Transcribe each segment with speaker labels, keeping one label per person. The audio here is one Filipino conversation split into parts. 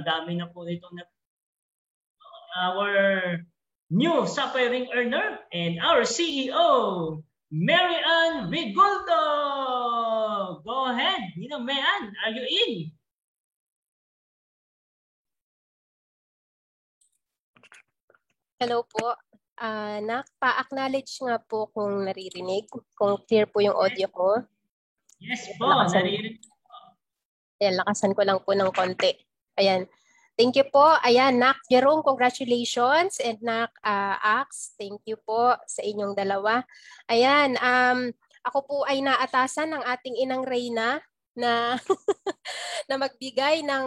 Speaker 1: dami na po nito na our new suffering earner and our CEO, Mary Ann Rigoldo. Go ahead, Mary Ann, are you in?
Speaker 2: Hello po. Pa-acknowledge nga po kung naririnig, kung clear po yung audio ko.
Speaker 1: Yes po, naririnig po.
Speaker 2: Ayan, lakasan ko lang po ng konti. Ayan. Thank you po. Ayan, Nak Jerome, congratulations. And Nak Ax, thank you po sa inyong dalawa. Ayan, ako po ay naatasan ng ating inang Reyna na, na magbigay ng,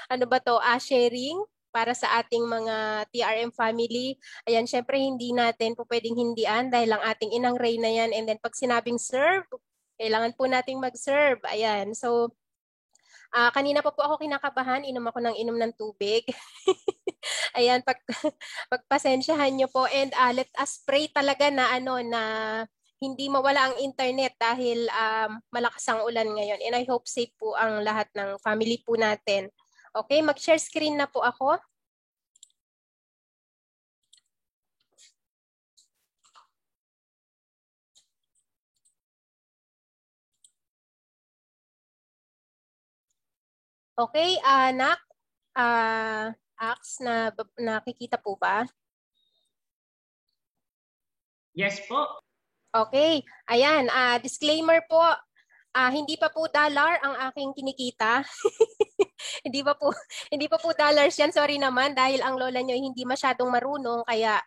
Speaker 2: ano ba to, sharing para sa ating mga TRM family. Ayan, syempre hindi natin po pwedeng hindian dahil ang ating inang Reyna yan. And then pag sinabing serve, kailangan po nating mag-serve. Ayan, so kanina pa po ako kinakabahan, inom ako ng inom ng tubig. Ayan, pagpasensyahan nyo po. And let us pray talaga na na hindi mawala ang internet dahil malakas ang ulan ngayon. And I hope safe po ang lahat ng family po natin. Okay, mag-share screen na po ako. Okay, Nak, Ax, nakikita po ba?
Speaker 1: Yes po.
Speaker 2: Okay, ayan, disclaimer po, hindi pa po dollar ang aking kinikita. hindi pa po dollars yan, sorry naman, dahil ang lola nyo hindi masyadong marunong, kaya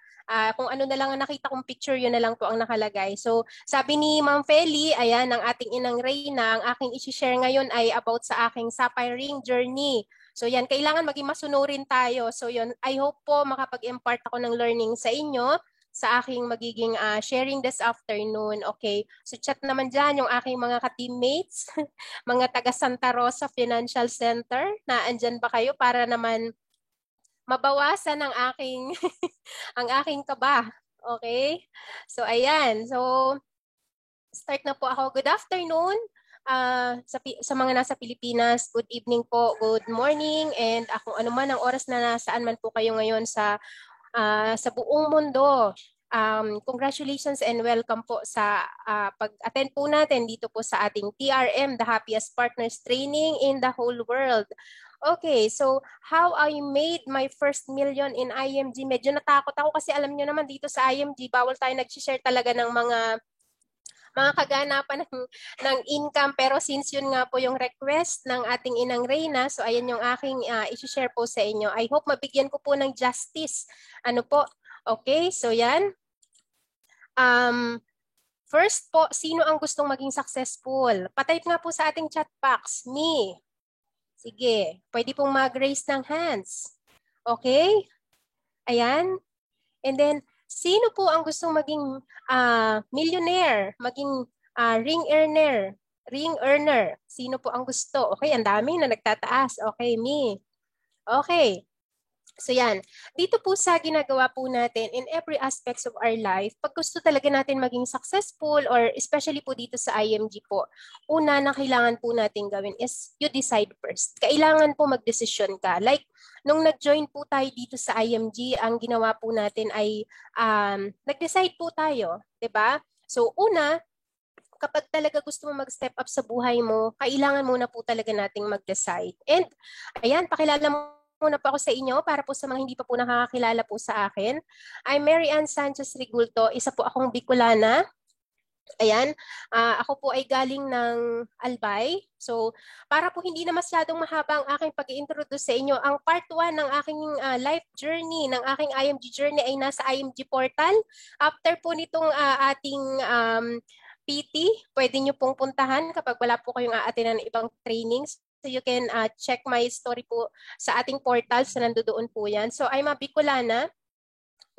Speaker 2: kung ano na lang ang nakita kong picture, yun na lang po ang nakalagay. So, sabi ni Ma'am Feli, ayan, ang ating inang Reyna, ang aking isi-share ngayon ay about sa aking sapphire ring journey. So yan, kailangan maging masunurin tayo. So yun, I hope po makapag-impart ako ng learning sa inyo sa aking magiging sharing this afternoon. Okay, so chat naman dyan yung aking mga ka-teammates, mga taga Santa Rosa Financial Center, na andyan ba kayo para naman mabawasan ang aking, ang aking kaba. Okay, so ayan, so start na po ako. Good afternoon. Sa mga nasa Pilipinas, good evening po, good morning, and kung ano man ang oras na nasaan man po kayo ngayon sa buong mundo. Congratulations and welcome po sa pag-attend po natin dito po sa ating TRM, the Happiest Partners Training in the whole world. Okay, so how I made my first million in IMG. Medyo natakot ako kasi alam nyo naman dito sa IMG, bawal tayo nag-share talaga ng mga kaganapan ng income, pero since yun nga po yung request ng ating inang Reyna, so ayan yung aking i-share po sa inyo. I hope mabigyan ko po ng justice. Ano po? Okay, so yan. First po, sino ang gustong maging successful? Patype nga po sa ating chat box. Me. Sige, pwede pong mag-raise ng hands. Okay? Ayan. And then, sino po ang gustong maging millionaire, maging ring earner? Ring earner. Sino po ang gusto? Okay, ang dami na nagtataas. Okay, me. Okay. So yan, dito po sa ginagawa po natin in every aspects of our life, pag gusto talaga natin maging successful or especially po dito sa IMG po, una na kailangan po natin gawin is you decide first. Kailangan po magdesisyon ka. Like, nung nag-join po tayo dito sa IMG, ang ginawa po natin ay nag-decide po tayo, 'di ba? So una, kapag talaga gusto mo mag-step up sa buhay mo, kailangan muna po talaga nating mag-decide. And ayan, pakilala muna po ako sa inyo para po sa mga hindi pa po nakakakilala po sa akin. I'm Mary Ann Sanchez Rigulto, isa po akong Bicolana. Ayan, ako po ay galing ng Albay. So, para po hindi na masyadong mahaba ang aking pag-i-introduce sa inyo, ang part 1 ng aking life journey, ng aking IMG journey ay nasa IMG portal. After po nitong ating PT, pwede nyo pong puntahan kapag wala po kayong aatinan ng ibang trainings. So you can check my story po sa ating portal, sa nandoon po yan. So I'm a Bicolana.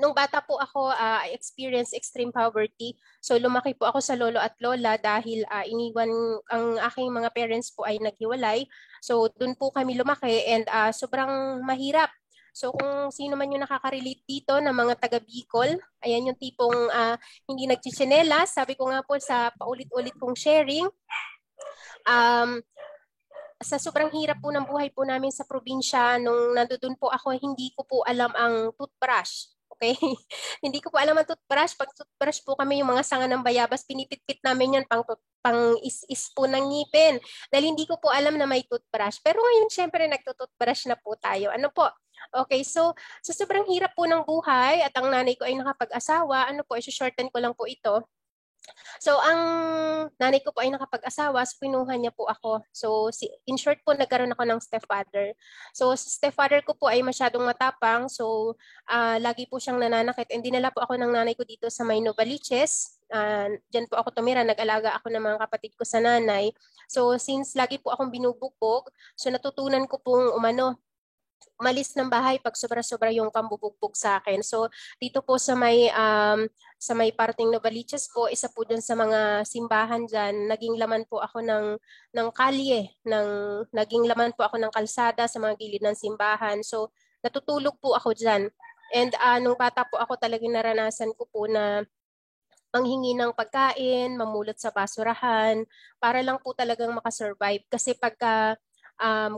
Speaker 2: Nung bata po ako, I experienced extreme poverty. So lumaki po ako sa lolo at lola dahil iniwan ang aking mga parents po ay naghiwalay. So doon po kami lumaki and sobrang mahirap. So kung sino man yung nakaka-relate dito na mga taga Bicol, ayan yung tipong hindi nagchichinelas. Sabi ko nga po sa paulit-ulit kong sharing, sa sobrang hirap po ng buhay po namin sa probinsya, nung nandoon po ako, hindi ko po alam ang toothbrush. Okay? Hindi ko po alam ang toothbrush. Pag toothbrush po kami, yung mga sanga ng bayabas, pinipit-pit namin yan pang is po ng ngipin. Dahil hindi ko po alam na may toothbrush. Pero ngayon, syempre, nagtutoothbrush na po tayo. Ano po? Okay, so sa sobrang hirap po ng buhay at ang nanay ko ay nakapag-asawa, ano po, i-shorten ko lang po ito. So, ang nanay ko po ay nakapag-asawa, so pinuha niya po ako. So, in short po, nagkaroon ako ng stepfather. So, si stepfather ko po ay masyadong matapang. So, lagi po siyang nananakit. And dinala po ako ng nanay ko dito sa may Novaliches. Diyan po ako tumira, nag-alaga ako ng mga kapatid ko sa nanay. So, since lagi po akong binubugbog, so natutunan ko pong umalis ng bahay pag sobra-sobra yung pambubugbog sa akin. So dito po sa may parting Novaliches po, isa po dun sa mga simbahan diyan, naging laman po ako ng kalye, naging laman po ako ng kalsada sa mga gilid ng simbahan. So natutulog po ako diyan. And nung bata po ako, talagang naranasan ko po na manghingi ng pagkain, mamulot sa basurahan, para lang po talagang makasurvive. Kasi pagka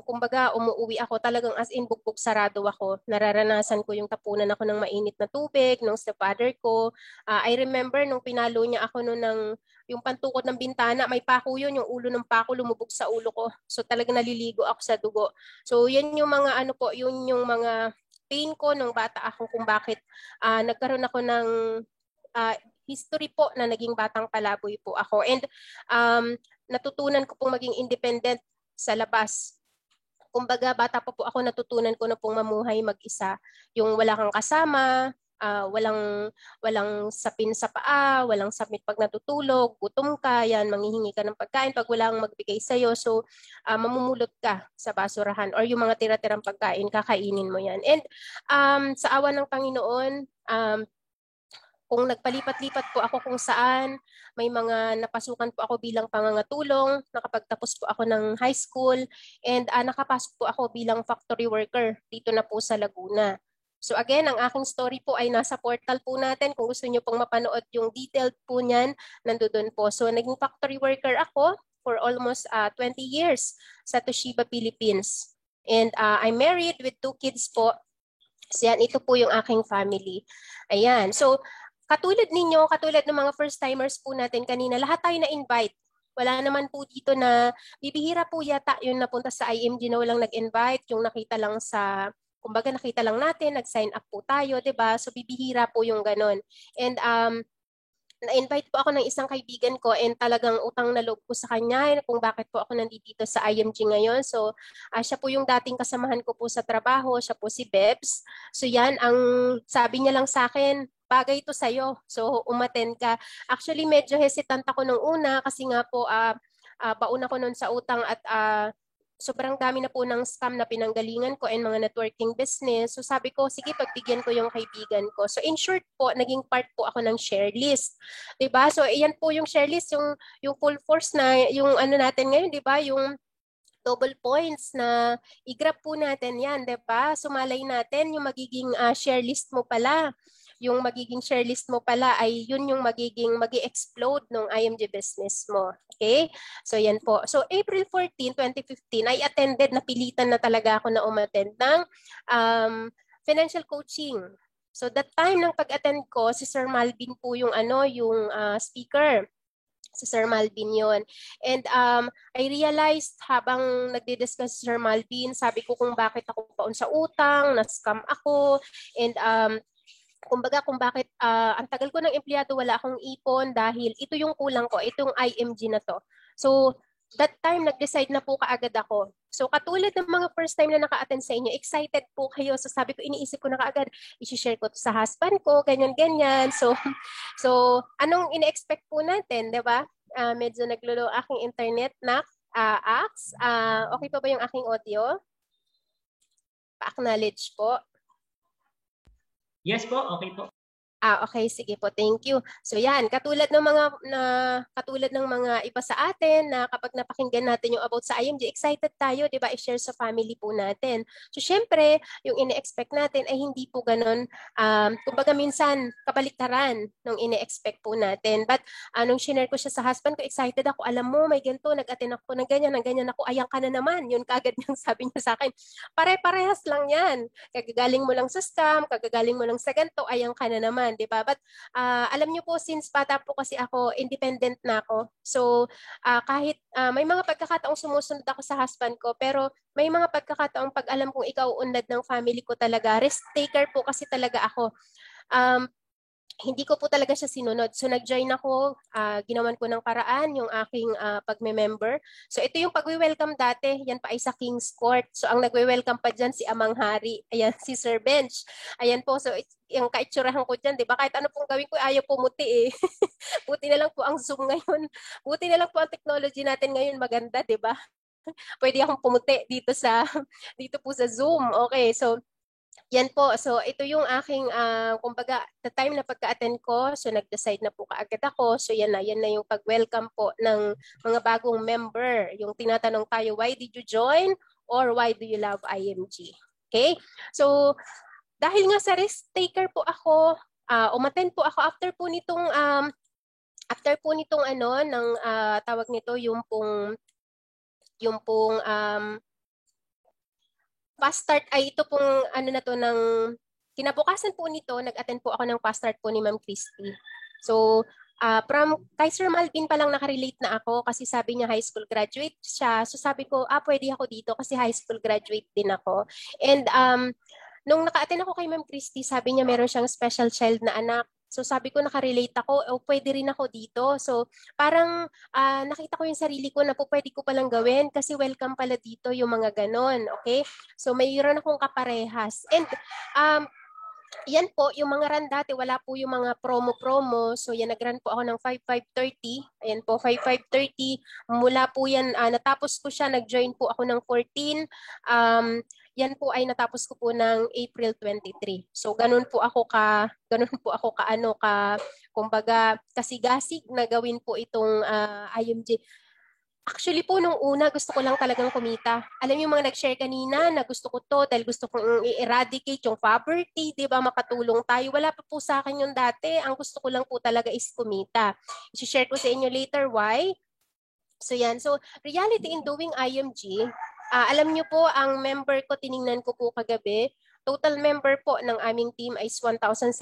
Speaker 2: kumbaga umuwi ako, talagang as in bugbog sarado ako. Nararanasan ko yung tapunan ako ng mainit na tubig nung stepfather ko. I remember nung pinalo niya ako yung pantukod ng bintana, may pako yun, yung ulo ng pako lumubog sa ulo ko. So talagang naliligo ako sa dugo. So yan yung mga yun yung mga pain ko nung bata ako, kung bakit nagkaroon ako ng history po na naging batang palaboy po ako. And natutunan ko pong maging independent sa labas. Kumbaga, bata pa po ako, natutunan ko na pong mamuhay mag-isa. Yung wala kang kasama, walang sapin sa paa, walang sapit pag natutulog, gutom ka, yan, manghihingi ka ng pagkain pag wala kang magbigay sa'yo. So, mamumulot ka sa basurahan or yung mga tira-tirang pagkain, kakainin mo yan. And sa awa ng Panginoon, kung nagpalipat-lipat po ako kung saan, may mga napasukan po ako bilang pangangatulong, nakapagtapos po ako ng high school, and nakapasok po ako bilang factory worker dito na po sa Laguna. So again, ang aking story po ay nasa portal po natin. Kung gusto niyo pong mapanood yung detailed po niyan, nandoon po. So naging factory worker ako for almost 20 years sa Toshiba, Philippines. And I'm married with 2 kids po. So yan, ito po yung aking family. Ayan. So katulad ninyo, katulad ng mga first-timers po natin kanina, lahat tayo na-invite. Wala naman po dito na, bibihira po yata yung napunta sa IMG na walang nag-invite, yung nakita lang kumbaga nakita lang natin, nag-sign up po tayo, 'di ba? So bibihira po yung ganon. And na-invite po ako ng isang kaibigan ko and talagang utang na loob ko sa kanya kung bakit po ako nandito sa IMG ngayon. So, siya po yung dating kasamahan ko po sa trabaho, siya po si Bebs. So yan, ang sabi niya lang sa akin, bagay ito sa'yo. So, umattend ka. Actually, medyo hesitant ako nung una kasi nga po, baon ako nun sa utang at sobrang dami na po ng scam na pinanggalingan ko and mga networking business. So sabi ko, sige, pagbigyan ko yung kaibigan ko. So in short po, naging part po ako ng share list. 'Di ba? So iyan po yung share list, yung full force na yung ano natin ngayon, 'di ba? Yung double points na i-grab po natin yan, 'di ba? Sumalay natin yung magiging share list mo pala. Yung magiging share list mo pala ay yun yung magi-explode ng IMG business mo. Okay? So yan po. So April 14, 2015, I attended, napilitan na talaga ako na umattend ng financial coaching. So that time ng pag-attend ko, si Sir Malvin po yung speaker. Si Sir Malvin yun. And I realized habang nagdi-discuss si Sir Malvin, sabi ko kung bakit ako paon sa utang, na-scam ako, and kumbaga kung bakit ang tagal ko ng empleyado, wala akong ipon dahil ito yung kulang ko, itong IMG na to. So that time, nag-decide na po kaagad ako. So katulad ng mga first time na naka-attend sa inyo, excited po kayo. So sabi ko, iniisip ko na kaagad, i-share ko to sa husband ko, ganyan-ganyan. So anong ine-expect po natin, di ba? Medyo naglulo aking internet na acts. Okay pa ba yung aking audio? Pa-acknowledge po.
Speaker 1: Yes po, okay po.
Speaker 2: Okay, sige po. Thank you. So yan, katulad ng mga iba sa atin na kapag napakinggan natin yung about sa IMG, excited tayo, 'di ba? I-share sa family po natin. So syempre, yung ine-expect natin ay hindi po ganun. Kumbaga minsan kabaliktaran ng ine-expect po natin. But nung share ko siya sa husband ko, excited ako. Alam mo, may ganito, nag-attend ako ng ganyan ako. Ayan ka na naman. Yun kagad yung sabi niya sa akin. Pare-parehas lang yan. Kagagaling mo lang sa scam, kagagaling mo lang sa ganito, ayan ka na naman, di ba? But alam niyo po, since bata po kasi ako, independent na ako. So, kahit may mga pagkakataong sumusunod ako sa husband ko, pero may mga pagkakataong pag alam kong ikaw unlad ng family ko talaga, risk taker po kasi talaga ako. Hindi ko po talaga siya sinunod. So nag-join ako, ginawan ko ng paraan yung aking pagme-member. So ito yung pagwe-welcome dati, yan pa ay sa King's Court. So ang nagwe-welcome pa dyan si Amang Hari, ayan si Sir Bench. Ayan po, so yung kaitsurahan ko dyan, di ba? Kahit ano pong gawin ko, ayaw pumuti eh. Buti na lang po ang Zoom ngayon. Buti na lang po ang technology natin ngayon maganda, di ba? Pwede akong pumuti dito po sa Zoom. Okay, so yan po. So, ito yung aking, kumbaga, the time na pagka-attend ko, so nag-decide na po kaagad ako. So, yan na yung pag-welcome po ng mga bagong member. Yung tinatanong tayo, why did you join? Or why do you love IMG? Okay? So, dahil nga sa risk taker po ako, umattend po ako after po nitong ng tawag nito, yung pong fast start ay ito pong na to ng kinabukasan po nito, nag-attend po ako ng fast start po ni Ma'am Christy. So, from kay Sir Malvin pa lang nakarelate na ako kasi sabi niya high school graduate siya. So sabi ko, pwede ako dito kasi high school graduate din ako. And nung naka-attend ako kay Ma'am Christy, sabi niya meron siyang special child na anak. So sabi ko nakarelate ako, pwede rin ako dito. So parang nakita ko yung sarili ko na pwede ko palang gawin kasi welcome pala dito yung mga ganon. Okay? So mayroon akong kaparehas. And yan po, yung mga run dati, wala po yung mga promo-promo. So yan, nag-run po ako ng 5,530. Ayan po, 5,530. Mula po yan, natapos ko siya, nag-join po ako ng 14. Yan po ay natapos ko po ng April 23. So ganun po ako kumbaga kasigasig na gawin po itong IMG. Actually po, nung una, gusto ko lang talagang kumita. Alam yung mga nag-share kanina na gusto ko to dahil gusto kong i-eradicate yung poverty, di ba, makatulong tayo. Wala pa po sa akin yung dati. Ang gusto ko lang po talaga is kumita. I-share ko sa inyo later why. So yan. So, reality in doing IMG, alam nyo po, ang member ko, tiningnan ko po kagabi, total member po ng aming team is 1,760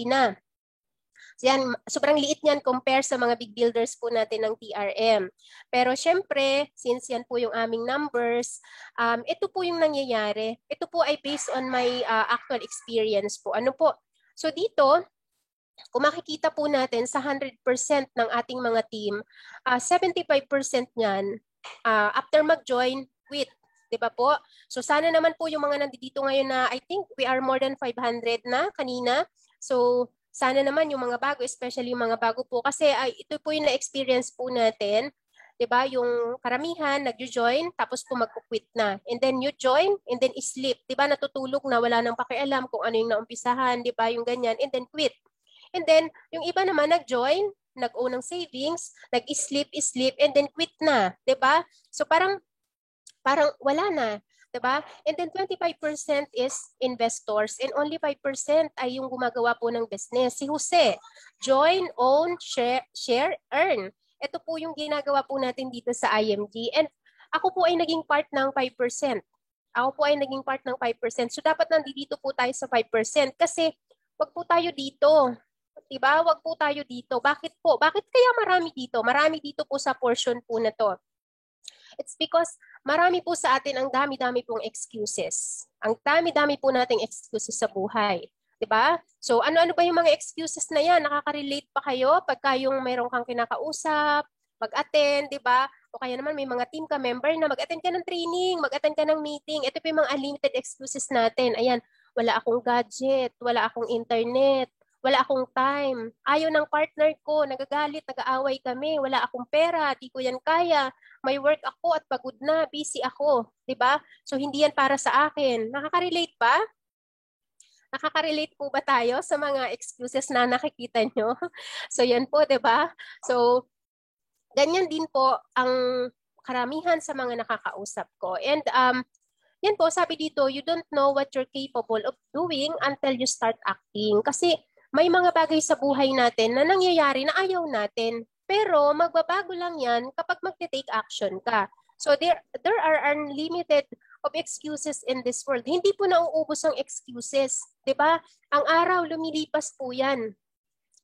Speaker 2: na. So yan, sobrang liit niyan compare sa mga big builders po natin ng TRM. Pero syempre, since yan po yung aming numbers, ito po yung nangyayari. Ito po ay based on my actual experience po. Ano po? So dito, kung makikita po natin sa 100% ng ating mga team, 75% niyan, after mag-join, quit. Diba po? So sana naman po yung mga nandito ngayon na I think we are more than 500 na kanina. So sana naman yung mga bago, especially yung mga bago po kasi ito po yung na-experience po natin. 'Di ba? Yung karamihan nagjo-join tapos po magko-quit na. And then you join and then sleep. 'Di ba? Natutulog na, wala nang pakialam kung ano yung naumpisahan, 'di ba? Yung ganyan and then quit. And then yung iba naman nag-join, nag-own ng savings, nag-sleep, and then quit na, 'di ba? So parang wala na. Diba? And then 25% is investors and only 5% ay yung gumagawa po ng business. Si Jose, join, own, share, earn. Ito po yung ginagawa po natin dito sa IMG. And ako po ay naging part ng 5%. Ako po ay naging part ng 5%. So dapat nandito po tayo sa 5% kasi wag po tayo dito. Diba? Wag po tayo dito. Bakit po? Bakit kaya marami dito? Marami dito po sa portion po na to. It's because marami po sa atin ang dami-dami pong excuses. Ang dami-dami po nating excuses sa buhay. 'Di ba? So ano-ano ba yung mga excuses na yan? Nakaka-relate pa kayo pagka yung mayroon kang kinakausap, mag-attend, 'di ba? O kaya naman may mga team ka member na mag-attend ka ng training, mag-attend ka ng meeting. Ito po yung mga unlimited excuses natin. Ayan, wala akong gadget, wala akong internet, wala akong time. Ayaw ng partner ko, nagagalit, nag-aaway kami, wala akong pera, di ko yan kaya. May work ako at pagod na, busy ako, 'di ba? So hindi yan para sa akin. Nakaka-relate ba? Nakaka-relate po ba tayo sa mga excuses na nakikita nyo? So yan po, 'di ba? So ganyan din po ang karamihan sa mga nakakausap ko. And yan po, sabi dito, you don't know what you're capable of doing until you start acting. Kasi may mga bagay sa buhay natin na nangyayari na ayaw natin. Pero magbabago lang yan kapag magte-take action ka. So there are unlimited of excuses in this world. Hindi po nauubos ang excuses. 'Di ba? Ang araw, lumilipas po yan.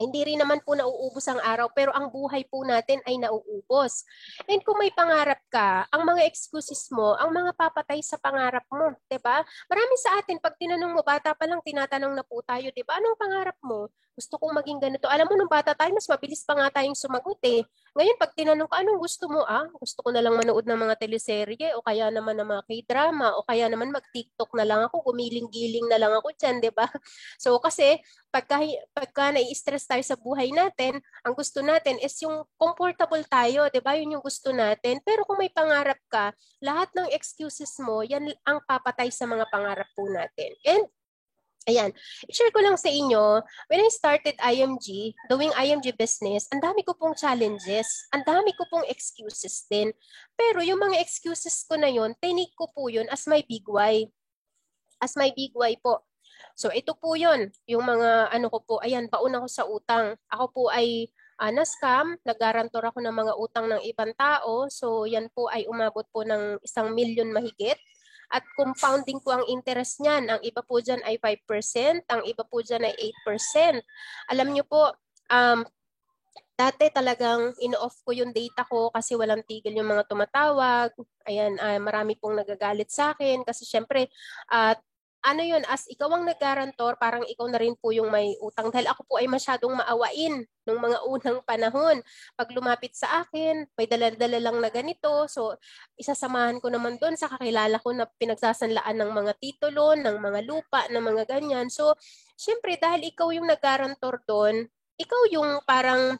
Speaker 2: Hindi rin naman po nauubos ang araw, pero ang buhay po natin ay nauubos. And kung may pangarap ka, ang mga excuses mo, ang mga papatay sa pangarap mo, 'di ba? Marami sa atin, pag tinanong mo, bata pa lang, tinatanong na po tayo, 'di ba? Anong pangarap mo? Gusto kong maging ganito. Alam mo, nung bata tayo, mas mabilis pa nga tayong sumagot eh. Ngayon, pag tinanong ko, anong gusto mo? Gusto ko na lang manood ng mga teleserye, o kaya naman ng mga K-drama, o kaya naman mag-TikTok na lang ako, gumiling-giling na lang ako dyan, 'di ba? So, kasi, pagka nai-stress tayo sa buhay natin, ang gusto natin is yung comfortable tayo, 'di ba? Yun yung gusto natin. Pero kung may pangarap ka, lahat ng excuses mo, yan ang papatay sa mga pangarap po natin. And ayan, i-share ko lang sa inyo, when I started IMG, doing IMG business, ang dami ko pong challenges, ang dami ko pong excuses din. Pero yung mga excuses ko na yun, tinake ko po yun as my big why. As my big why po. So ito po yun, yung mga ano ko po, ayan, baon ako sa utang. Ako po ay na-scam, nag-garantor ako ng mga utang ng ibang tao. So yan po ay umabot po ng 1,000,000 mahigit. At compounding po ang interest niyan. Ang iba po dyan ay 5%, ang iba po dyan ay 8%. Alam niyo po, dati talagang in-off ko yung data ko kasi walang tigil yung mga tumatawag. Ayan, marami pong nagagalit sa akin kasi syempre, ano yun, as ikaw ang nag-garantor, parang ikaw na rin po yung may utang. Dahil ako po ay masyadong maawain nung mga unang panahon. Pag lumapit sa akin, may dala-dala lang na ganito. So, isasamahan ko naman doon sa kakilala ko na pinagsasanlaan ng mga titulo, ng mga lupa, ng mga ganyan. So, syempre, dahil ikaw yung nag-garantor doon, ikaw yung parang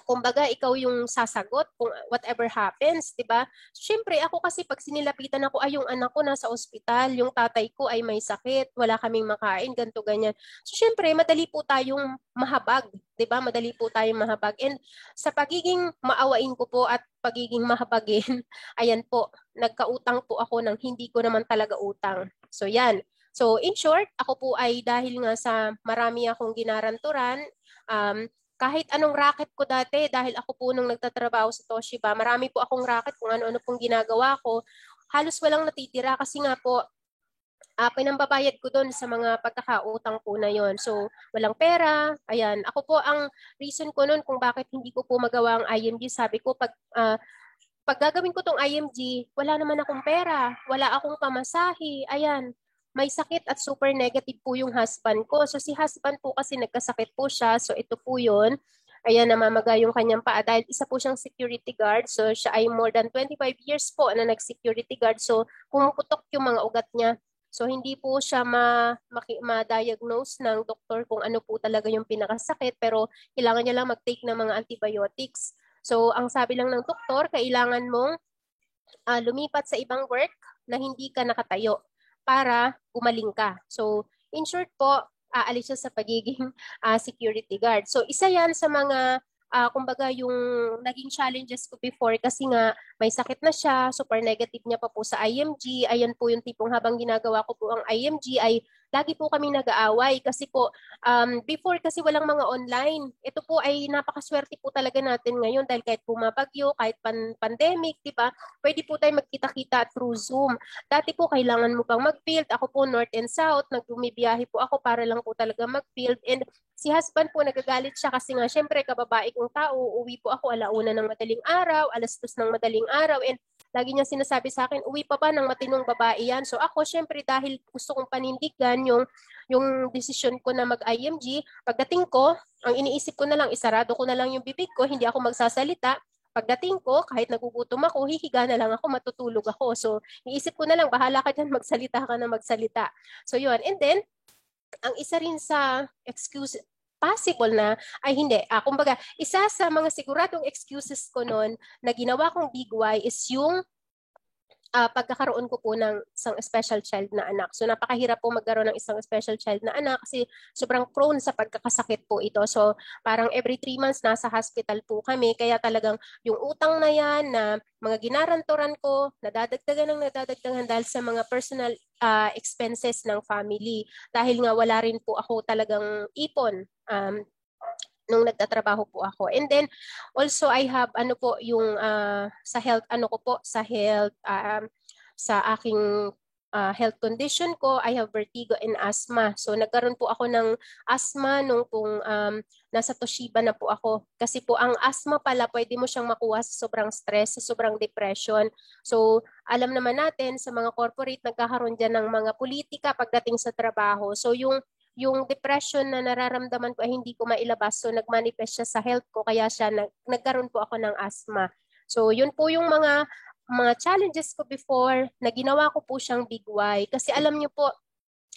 Speaker 2: kumbaga, ikaw yung sasagot kung whatever happens, di ba? Siyempre, ako kasi pag sinilapitan ako, ay yung anak ko nasa ospital, yung tatay ko ay may sakit, wala kaming makain, ganto ganyan. So, siyempre, madali po tayong mahabag, di ba? Madali po tayong mahabag. And sa pagiging maawain ko po at pagiging mahabagin, ayan po, nagkautang po ako ng hindi ko naman talaga utang. So, yan. So, in short, ako po ay dahil nga sa marami akong ginaranturan, kahit anong racket ko dati, dahil ako po nung nagtatrabaho sa Toshiba, marami po akong racket kung ano-ano pong ginagawa ko, halos walang natitira kasi nga po, pinambabayad ko doon sa mga pagkakautang po na yon. So, walang pera. Ayan, ako po ang reason ko noon kung bakit hindi ko po magawa ang IMG. Sabi ko, pag gagawin ko tong IMG, wala naman akong pera, wala akong pamasahe. Ayan, may sakit at super negative po yung husband ko. So si husband po kasi nagkasakit po siya. So ito po yun. Ayan, namamaga yung kanyang paa dahil isa po siyang security guard. So siya ay more than 25 years po na nag-security guard. So pumuputok yung mga ugat niya. So hindi po siya ma-diagnose ng doktor kung ano po talaga yung pinakasakit. Pero kailangan niya lang mag-take ng mga antibiotics. So ang sabi lang ng doktor, kailangan mong lumipat sa ibang work na hindi ka nakatayo para gumaling ka. So, in short po, aalis siya sa pagiging security guard. So, isa yan sa mga, kumbaga yung naging challenges ko before kasi nga may sakit na siya, super negative niya pa po sa IMG. Ayan po yung tipong habang ginagawa ko po ang IMG ay lagi po kami nag-aaway kasi po before kasi walang mga online. Ito po ay napakaswerte po talaga natin ngayon dahil kahit bumabagyo, kahit pandemic, di ba? Pwede po tayo magkita-kita through Zoom. Dati po kailangan mo pang mag-field. Ako po North and South, nagbumibiyahe po ako para lang po talaga mag-field. And si husband po nagagalit siya kasi nga syempre kababae kong tao, uwi po ako 1:00 ng madaling araw, 2:00 ng madaling araw, and lagi niya sinasabi sa akin, uwi pa ba ng matinong babae yan? So ako syempre dahil gusto kong panindigan yung desisyon ko na mag-IMG, pagdating ko, ang iniisip ko na lang, isarado ko na lang yung bibig ko, hindi ako magsasalita. Pagdating ko, kahit nagugutom ako, hihiga na lang ako, matutulog ako. So, iisip ko na lang, bahala ka dyan, magsalita ka na magsalita. So, yun. And then, ang isa rin sa excuse, possible na, ay hindi. Kumbaga, isa sa mga siguradong excuses ko noon na ginawa kong big why is yung pagkakaroon ko po ng isang special child na anak. So napakahirap po magkaroon ng isang special child na anak kasi sobrang prone sa pagkakasakit po ito. So parang every 3 months nasa hospital po kami. Kaya talagang yung utang na yan na mga ginaranturan ko, nadadagdagan dahil sa mga personal expenses ng family. Dahil nga wala rin po ako talagang ipon nung nagtatrabaho po ako. And then also I have yung sa health sa health sa aking health condition ko, I have vertigo and asthma. So nagkaroon po ako ng asthma nung pong nasa Toshiba na po ako. Kasi po ang asthma pala pwede mo siyang makuha sa sobrang stress, sa sobrang depression. So alam naman natin sa mga corporate nagkakaroon dyan ng mga politika pagdating sa trabaho. So yung depression na nararamdaman ko ay hindi ko mailabas. So nagmanifest siya sa health ko kaya siya nagkaroon po ako ng asthma. So yun po yung mga challenges ko before na ginawa ko po siyang big why. Kasi alam niyo po,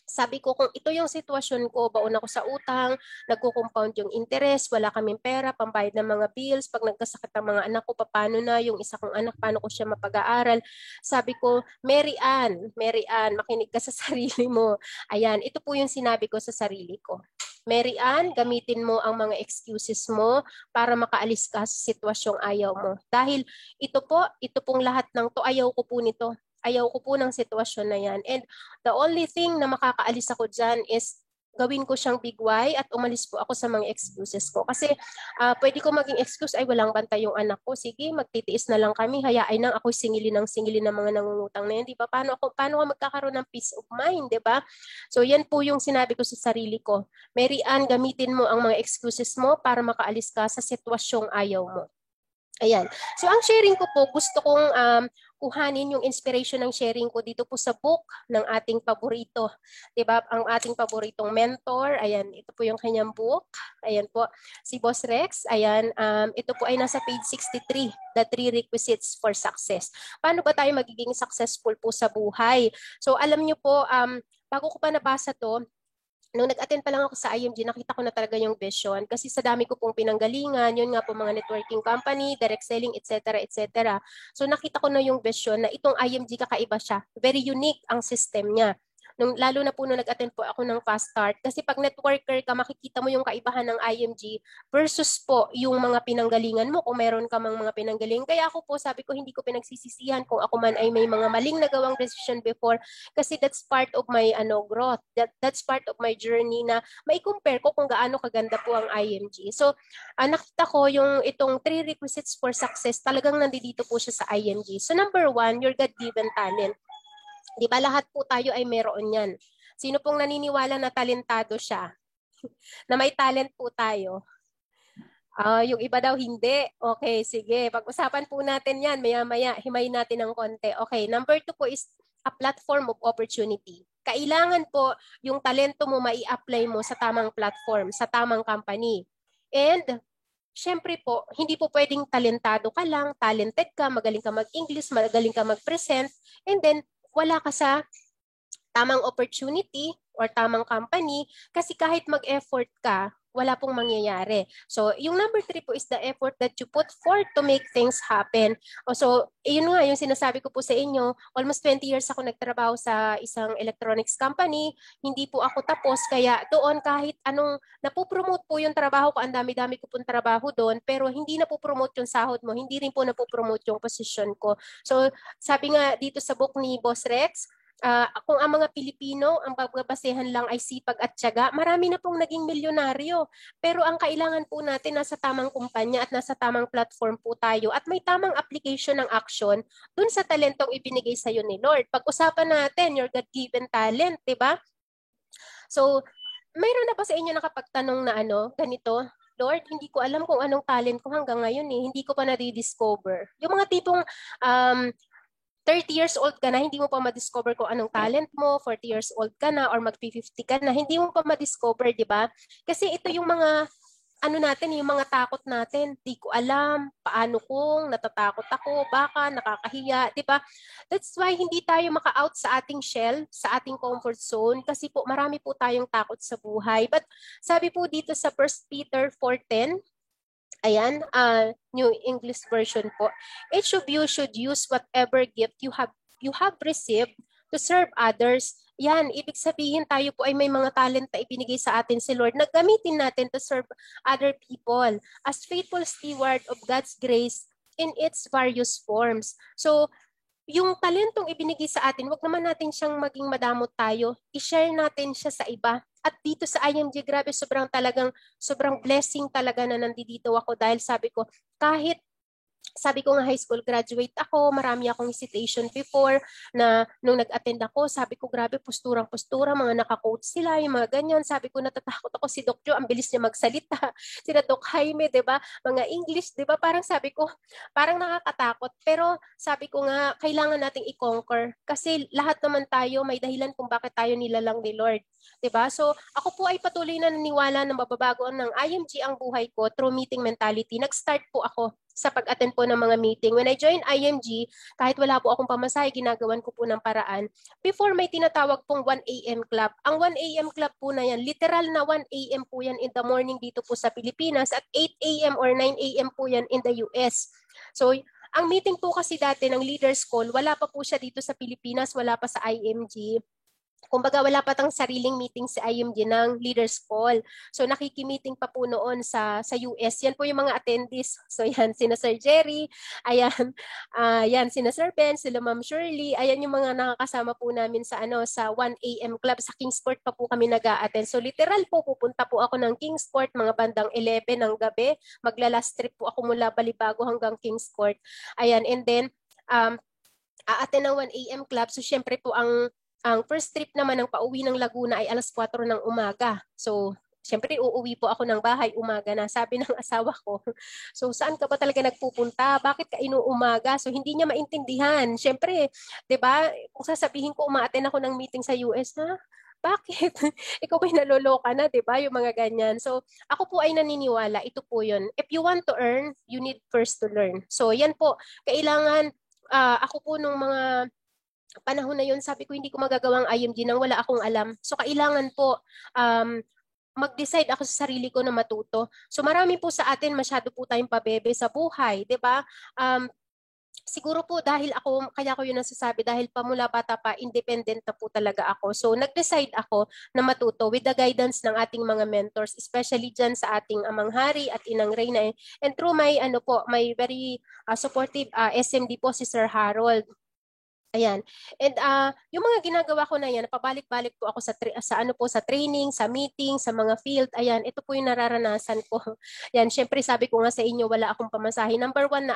Speaker 2: sabi ko kung ito yung sitwasyon ko, baon ako sa utang, nagko-compound yung interest, wala kaming pera, pambayad ng mga bills, pag nagkasakit ang mga anak ko, paano na, yung isa kong anak, paano ko siya mapag-aaral. Sabi ko, Mary Ann, makinig ka sa sarili mo. Ayan, ito po yung sinabi ko sa sarili ko. Mary Ann, gamitin mo ang mga excuses mo para makaalis ka sa sitwasyong ayaw mo. Dahil ito pong lahat ng to, ayaw ko po nito. Ayaw ko po ng sitwasyon na yan. And the only thing na makakaalis ako dyan is gawin ko siyang big why at umalis po ako sa mga excuses ko. Kasi pwede ko maging excuse, ay walang bantay yung anak ko. Sige, magtitiis na lang kami. Hayain nang ako'y singilin ng mga nangungutang na yan. Diba? Paano ako magkakaroon ng peace of mind? Diba? So yan po yung sinabi ko sa sarili ko. Mary Ann, gamitin mo ang mga excuses mo para makaalis ka sa sitwasyong ayaw mo. Ayan. So ang sharing ko po, gusto kong kuhanin yung inspiration ng sharing ko dito po sa book ng ating paborito. Diba? Ang ating paboritong mentor. Ayan, ito po yung kanyang book. Ayan po, si Boss Rex. Ayan, ito po ay nasa page 63, The 3 Requisites for Success. Paano ba tayo magiging successful po sa buhay? So alam nyo po, bago ko pa nabasa to, nung nag-attend pa lang ako sa IMG, nakita ko na talaga yung vision. Kasi sa dami ko pong pinanggalingan, yun nga po mga networking company, direct selling, etc. etc. So nakita ko na yung vision na itong IMG kakaiba siya. Very unique ang system niya. Lalo na po nung nag-attend po ako ng Fast Start. Kasi pag networker ka, makikita mo yung kaibahan ng IMG versus po yung mga pinanggalingan mo kung meron ka mga pinanggalingan. Kaya ako po, sabi ko, hindi ko pinagsisisihan kung ako man ay may mga maling nagawang decision before kasi that's part of my growth. That's part of my journey na mai-compare ko kung gaano kaganda po ang IMG. So, nakita ko yung itong 3 requisites for success, talagang nandito po siya sa IMG. So, number 1, your God-given talent. Di ba lahat po tayo ay meron yan? Sino pong naniniwala na talentado siya? Na may talent po tayo? Yung iba daw hindi. Okay, sige. Pag-usapan po natin yan. Maya-maya, himayin natin ng konti. Okay, number 2 po is a platform of opportunity. Kailangan po yung talento mo mai-apply mo sa tamang platform, sa tamang company. And syempre po, hindi po pwedeng talentado ka lang, talented ka, magaling ka mag-English, magaling ka mag-present, and then wala ka sa tamang opportunity or tamang company kasi kahit mag-effort ka, wala pong mangyayari. So, yung number 3 po is the effort that you put forth to make things happen. So, yun nga, yung sinasabi ko po sa inyo, almost 20 years ako nagtrabaho sa isang electronics company, hindi po ako tapos, kaya doon kahit anong napopromote po yung trabaho ko, ang dami-dami ko pong trabaho doon, pero hindi napopromote yung sahod mo, hindi rin po napopromote yung position ko. So, sabi nga dito sa book ni Boss Rex, kung ang mga Pilipino, ang pagbabasehan lang ay sipag at tiyaga, marami na pong naging milyonaryo. Pero ang kailangan po natin, nasa tamang kumpanya at nasa tamang platform po tayo at may tamang application ng action dun sa talentong ibinigay sa iyo ni Lord. Pag-usapan natin, your God-given talent, di ba? So, mayroon na ba sa inyo nakapagtanong na ganito, Lord, hindi ko alam kung anong talent ko hanggang ngayon eh. Hindi ko pa na-discover. Yung mga tipong 30 years old ka na, hindi mo pa ma-discover kung anong talent mo, 40 years old ka na, or mag-50 ka na, hindi mo pa ma-discover, di ba? Kasi ito yung mga, yung mga takot natin. Di ko alam, paano kung, natatakot ako, baka, nakakahiya, di ba? That's why hindi tayo maka-out sa ating shell, sa ating comfort zone, kasi po marami po tayong takot sa buhay. But sabi po dito sa 1 Peter 4:10, ayan, New English Version po. Each of you should use whatever gift you have you have received to serve others. Yan, ibig sabihin tayo po ay may mga talent na ibinigay sa atin si Lord na gamitin natin to serve other people as faithful steward of God's grace in its various forms. So, yung talentong ibinigay sa atin, wag naman natin siyang maging madamot tayo. I-share natin siya sa iba. At dito sa IMG, grabe, sobrang blessing talaga na nandito ako dahil sabi ko, kahit sabi ko nga high school graduate ako, marami akong hesitation before na nung nag-attend ako, sabi ko grabe, posturang-postura, mga naka-coach sila, yung mga ganyan. Sabi ko natatakot ako si Doc Jo, ang bilis niya magsalita. Sila Doc Jaime, 'di ba? Mga English, 'di ba? Parang sabi ko, parang nakakatakot. Pero sabi ko nga, kailangan nating i-conquer kasi lahat naman tayo may dahilan kung bakit tayo nilalang ni Lord. 'Di ba? So, ako po ay patuloy na naniniwala na mababago ng IMG ang buhay ko through meeting mentality. Nag-start po ako sa pag-attend po ng mga meeting. When I joined IMG, kahit wala po akong pamasahe, ginagawan ko po ng paraan. Before may tinatawag pong 1 AM club. Ang 1 AM club po na yan, literal na 1 AM po yan in the morning dito po sa Pilipinas at 8 AM or 9 AM po yan in the US. So, ang meeting po kasi dati ng Leaders Call, wala pa po siya dito sa Pilipinas, wala pa sa IMG. Kumbaga wala pa tang sariling meeting sa IMG ng Leaders Call. So nakiki-meeting pa po noon sa US. Yan po yung mga attendees. So yan, sina Sir Jerry, ayan, yan, sina Sir Ben, sila Ma'am Shirley, ayan yung mga nakakasama po namin sa sa 1 AM Club. Sa Kingsport pa po kami nag-a-attend. So literal po, pupunta po ako ng Kingsport mga bandang 11 ng gabi. Magla-last trip po ako mula Balibago hanggang Kingsport. Ayan, and then, a-attend ng 1 AM Club. So syempre po ang first trip naman ng pauwi ng Laguna ay alas 4 ng umaga. So, siyempre uuwi po ako ng bahay umaga na. Sabi ng asawa ko, so saan ka ba talaga nagpupunta? Bakit ka inuumaga? So, hindi niya maintindihan. Siyempre, 'di ba? Kung sasabihin ko umaattend ako ng meeting sa US, ha? Bakit? Ikaw ba'y naloloka na, 'di ba? Yung mga ganyan. So, ako po ay naniniwala, ito po 'yun. If you want to earn, you need first to learn. So, yan po. Kailangan ako po nung mga panahon na yun, sabi ko hindi ko magagawang IMG nang wala akong alam. So kailangan po mag-decide ako sa sarili ko na matuto. So marami po sa atin masyado po tayong pabebe sa buhay, 'di ba? Siguro po dahil ako, kaya ko yun nasasabi, dahil pamula bata pa, independent na po talaga ako. So nag-decide ako na matuto with the guidance ng ating mga mentors, especially dyan sa ating Amang Hari at Inang Reyna. And through my, my very supportive SMD po si Sir Harold. Ayan. And yung mga ginagawa ko na yan, pabalik-balik po ako sa training, sa meeting, sa mga field. Ayan, ito po yung nararanasan ko. Yan, syempre sabi ko nga sa inyo, wala akong pamasahe. Number one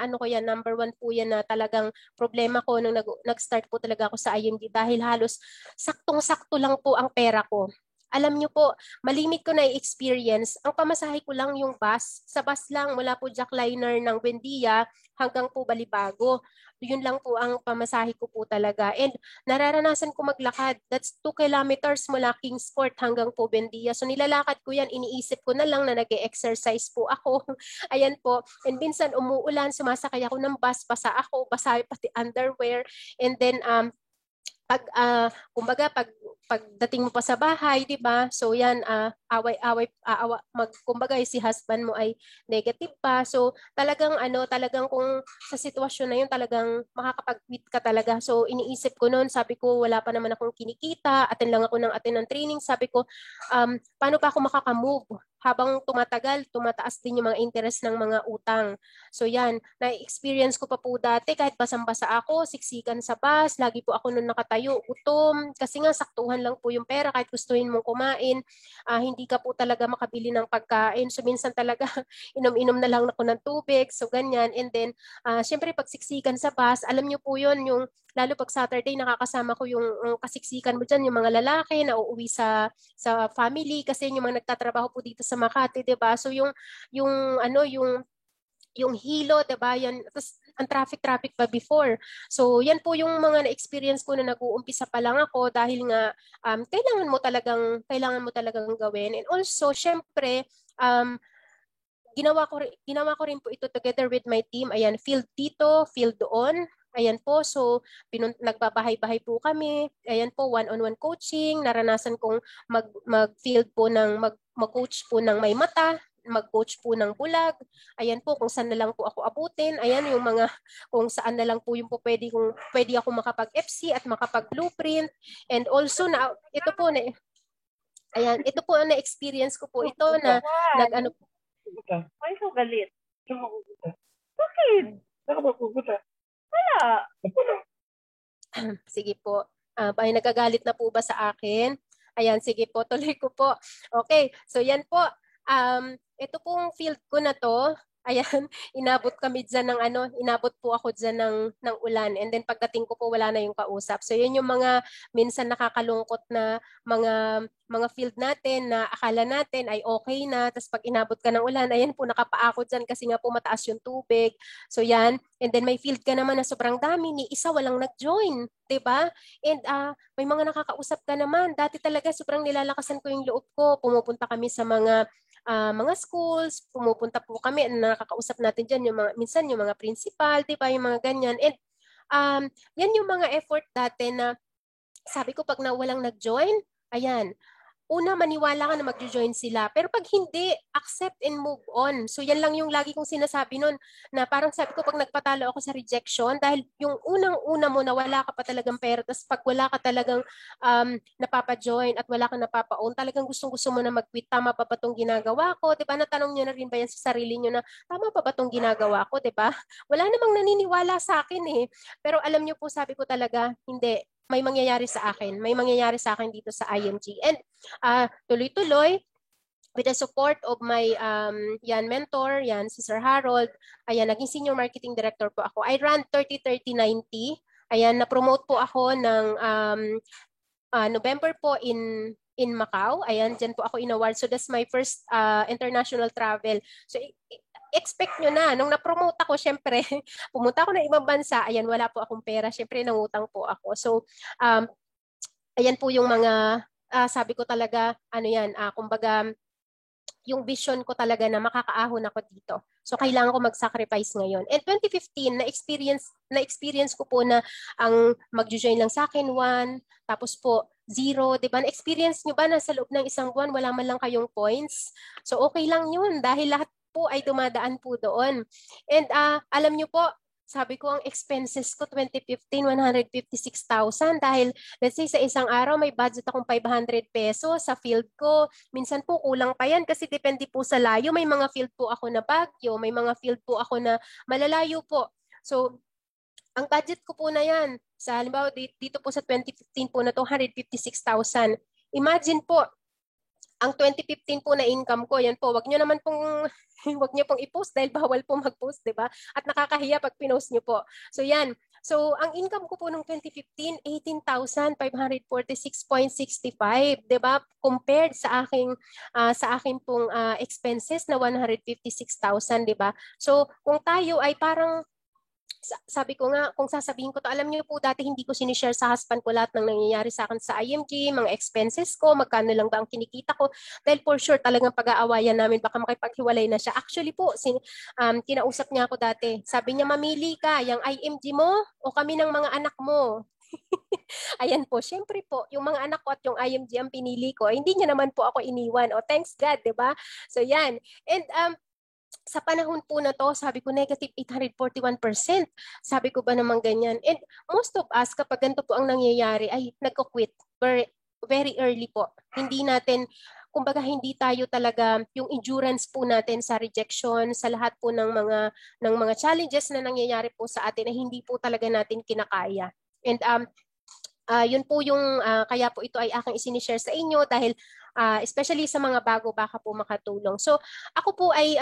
Speaker 2: po yan na talagang problema ko nung nag-start po talaga ako sa IMD dahil halos saktong-sakto lang po ang pera ko. Alam nyo po, malimit ko na i-experience. Ang pamasahe ko lang yung bus. Sa bus lang, mula po Jackliner ng Buendia hanggang po Balibago. Yun lang po ang pamasahe ko po talaga. And nararanasan ko maglakad. That's 2 kilometers mula Kingsport hanggang po Buendia. So nilalakad ko yan. Iniisip ko na lang na nag-e-exercise po ako. Ayan po. And minsan umuulan, sumasakay ako ng bus, basa ako, basa pati underwear. And then, kumbaga pagdating mo pa sa bahay, 'di ba? So yan kumbaga si husband mo ay negative pa. So talagang kung sa sitwasyon na 'yun talagang makakapag-quit ka talaga. So iniisip ko noon, sabi ko wala pa naman akong kinikita, attend lang ako ng training. Sabi ko paano pa ako makaka-move? Habang tumataas din yung mga interest ng mga utang. So yan, na-experience ko pa po dati kahit basang-basa ako, siksikan sa bus, lagi po ako nun nakatayo, gutom, kasi nga saktuhan lang po yung pera kahit gustuhin mong kumain, hindi ka po talaga makabili ng pagkain. So minsan talaga inom-inom na lang ako ng tubig, so ganyan. And then, syempre pag siksikan sa bus, alam nyo po yun, yung lalo pag Saturday, nakakasama ko yung kasiksikan mo dyan, yung mga lalaki na uuwi sa family kasi yung mga nagtatrabaho po dito sa Makati, 'di ba? So yung hilo, 'di ba? Yan, tapos ang traffic pa before. So yan po yung mga na-experience ko na nag-uumpisa pa lang ako dahil nga kailangan mo talagang gawin. And also, syempre, ginawa ko rin po ito together with my team. Ayan, field dito, field doon. Ayan po, so nagbabahay-bahay po kami. Ayan po, one-on-one coaching. Naranasan kong mag-field po mag-coach po ng may mata. mag-coach po ng bulag. Ayan po, kung saan na lang po ako abutin. Ayan yung mga, kung saan na lang po yung po pwede ako makapag-FC at makapag-blueprint. And also, ito po, ayan, ito po ang na-experience ko po ito na nag-ano po.
Speaker 3: May sugalit. Bakit? Wala.
Speaker 2: Sige po. Ay, nagagalit na po ba sa akin? Ayan, sige po, tuloy ko po. Okay, so yan po. Ito pong field ko na to, ayan, inabot kami dyan inabot po ako dyan ng ulan. And then pagdating ko po, wala na yung kausap. So yun yung mga minsan nakakalungkot na mga field natin na akala natin ay okay na. Tapos pag inabot ka ng ulan, ayan po, nakapaako dyan kasi nga po mataas yung tubig. So yan. And then may field ka naman na sobrang dami, ni isa walang nag-join. Diba? And may mga nakakausap ka naman. Dati talaga sobrang nilalakasan ko yung loob ko. Pumupunta kami sa mga schools, pumupunta po kami, nakakausap natin dyan, minsan yung mga principal, di ba, yung mga ganyan. And yan yung mga effort dati na sabi ko pag walang nag-join, ayan, una, maniwala ka na mag-join sila. Pero pag hindi, accept and move on. So yan lang yung lagi kong sinasabi nun, na parang sabi ko pag nagpatalo ako sa rejection, dahil yung unang-una mo na wala ka pa talagang pera, tapos pag wala ka talagang napapa-join at wala kang napapa-own, talagang gustong-gusto mo na mag-quit, tama pa ba itong ginagawa ko? Diba? Natanong nyo na rin ba yan sa sarili nyo na, tama pa ba itong ginagawa ko? Diba? Wala namang naniniwala sa akin eh. Pero alam nyo po, sabi ko talaga, hindi. May mangyayari sa akin. May mangyayari sa akin dito sa IMG. And tuloy-tuloy, with the support of my mentor, si Sir Harold, ayan, naging senior marketing director po ako. I ran 30-30-90. Ayan, na-promote po ako ng November po in Macau. Ayan, dyan po ako in-award. So that's my first international travel. So expect nyo na, nung na-promote ako, syempre, pumunta ako ng ibang bansa, ayan, wala po akong pera, syempre, nangutang po ako. So, ayan po yung mga, sabi ko talaga, kumbaga, yung vision ko talaga na makakaahon ako dito. So, kailangan ko mag-sacrifice ngayon. And 2015, na-experience ko po na ang mag-join lang sa akin, 1, tapos po, 0, di ba? Na-experience nyo ba na sa loob ng isang buwan, wala man lang kayong points? So, okay lang yun, dahil lahat po ay dumadaan po doon. And alam nyo po, sabi ko ang expenses ko 2015, 156,000 dahil let's say sa isang araw may budget akong 500 pesos sa field ko. Minsan po kulang pa yan kasi depende po sa layo. May mga field po ako na Baguio, may mga field po ako na malalayo po. So, ang budget ko po na yan, sa halimbawa dito po sa 2015 po na to, 156,000. Imagine po, ang 2015 po na income ko, yan po, wag nyo pong i-post dahil bawal po mag-post, di ba? At nakakahiya pag pinost nyo po. So yan. So ang income ko po nung 2015, 18,546.65, di ba? Compared sa aking pong expenses na 156,000, di ba? So kung tayo ay parang sabi ko nga, kung sasabihin ko to, alam niyo po, dati hindi ko sinishare sa husband ko lahat ng nangyayari sa akin sa IMG, mga expenses ko, magkano lang ba ang kinikita ko. Dahil for sure, talagang pag-aawayan namin, baka makipaghiwalay na siya. Actually po, kinausap niya ako dati. Sabi niya, mamili ka, yung IMG mo o kami ng mga anak mo. Ayan po, syempre po, yung mga anak ko at yung IMG ang pinili ko, hindi niya naman po ako iniwan. O thanks God, di ba? So yan. And sa panahon po na to, sabi ko negative 841%. Sabi ko ba naman ganyan? And most of us, kapag ganito po ang nangyayari, ay nagko-quit very, very early po. Hindi natin, kumbaga hindi tayo talaga, yung endurance po natin sa rejection, sa lahat po ng mga challenges na nangyayari po sa atin, ay hindi po talaga natin kinakaya. And yun po yung, kaya po ito ay aking isinishare sa inyo dahil especially sa mga bago, baka po makatulong. So ako po ay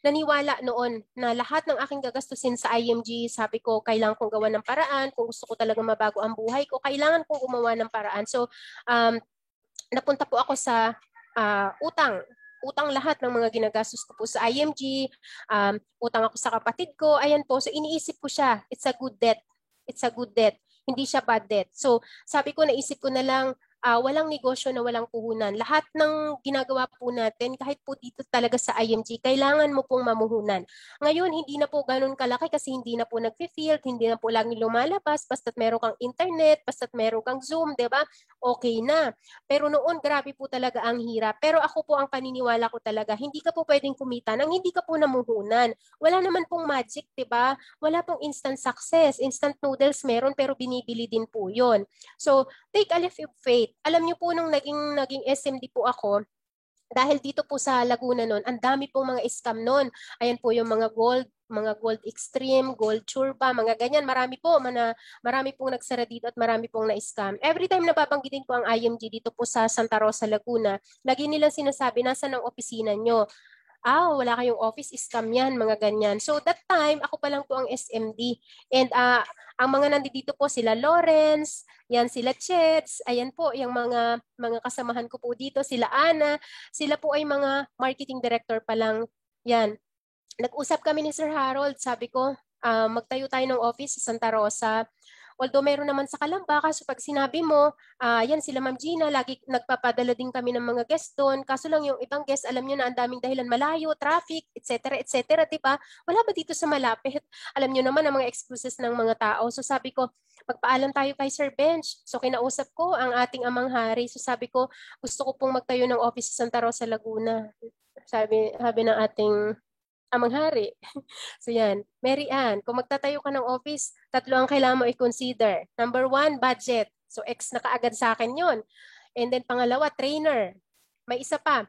Speaker 2: naniwala noon na lahat ng aking gagastusin sa IMG, sabi ko, kailangan kong gawa ng paraan. Kung gusto ko talaga mabago ang buhay ko, kailangan kong gumawa ng paraan. So, napunta po ako sa utang. Utang lahat ng mga ginagastos ko po sa IMG. Utang ako sa kapatid ko. Ayan po. So, iniisip ko siya. It's a good debt. It's a good debt. Hindi siya bad debt. So, sabi ko, naisip ko na lang, walang negosyo na walang puhunan. Lahat ng ginagawa po natin, kahit po dito talaga sa IMG, kailangan mo pong mamuhunan. Ngayon, hindi na po ganun kalaki kasi hindi na po nag-field, hindi na po laging lumalabas, basta't meron kang internet, basta't meron kang Zoom, di ba? Okay na. Pero noon, grabe po talaga ang hirap. Pero ako po ang paniniwala ko talaga, hindi ka po pwedeng kumita nang hindi ka po namuhunan. Wala naman pong magic, di ba? Wala pong instant success. Instant noodles meron pero binibili din po yun. So, take a leap of faith. Alam niyo po nung naging SMD po ako, dahil dito po sa Laguna noon, ang dami pong mga scam noon. Ayan po yung mga gold extreme, gold churba, mga ganyan. Marami pong nagsara dito at marami pong na-scam. Every time nababanggitin po ang IMG dito po sa Santa Rosa, Laguna, lagi nilang sinasabi, nasa ng opisina nyo? Wala kayong office, scam yan, mga ganyan. So that time, ako pa lang po ang SMD. And ang mga nandito po sila Lawrence, yan sila Cheds, ayan po yung mga kasamahan ko po dito, sila Ana, sila po ay mga marketing director pa lang. Yan. Nag-usap kami ni Sir Harold, sabi ko, magtayo tayo ng office sa Santa Rosa. Although meron naman sa Calamba, kaso pag sinabi mo, yan sila Ma'am Gina, lagi nagpapadala din kami ng mga guest doon. Kaso lang yung ibang guest, alam nyo na ang daming dahilan, malayo, traffic, etc. Diba? Wala ba dito sa malapit? Alam nyo naman ang mga excuses ng mga tao. So sabi ko, magpaalam tayo kay Sir Bench. So kinausap ko ang ating amang hari. So sabi ko, gusto ko pong magtayo ng office sa Santa Rosa, Laguna. Sabi ng ating amang hari. So yan, Mary Ann, kung magtatayo ka ng office, 3 ang kailangan mo i-consider. Number 1, budget. So X na kaagad sa akin yon. And then pangalawa, trainer. May isa pa,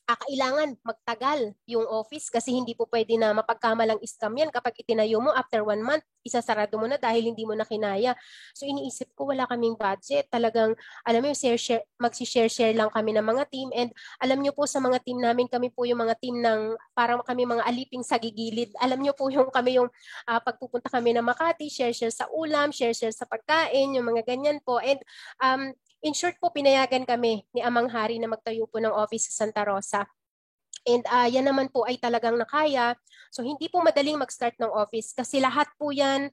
Speaker 2: kailangan magtagal yung office kasi hindi po pwede na mapagkamalang scam yan. Kapag itinayo mo, after 1 month, isasarado mo na dahil hindi mo na kinaya. So iniisip ko, wala kaming budget. Talagang, alam mo yung magsishare lang kami ng mga team. And alam nyo po sa mga team namin, kami po yung mga team ng, parang kami mga aliping sa gigilid. Alam nyo po kami yung pagpupunta kami ng Makati, share sa ulam, share sa pagkain, yung mga ganyan po. And in short po, pinayagan kami ni Amang Hari na magtayo po ng office sa Santa Rosa. And yan naman po ay talagang nakaya. So hindi po madaling mag-start ng office kasi lahat po yan,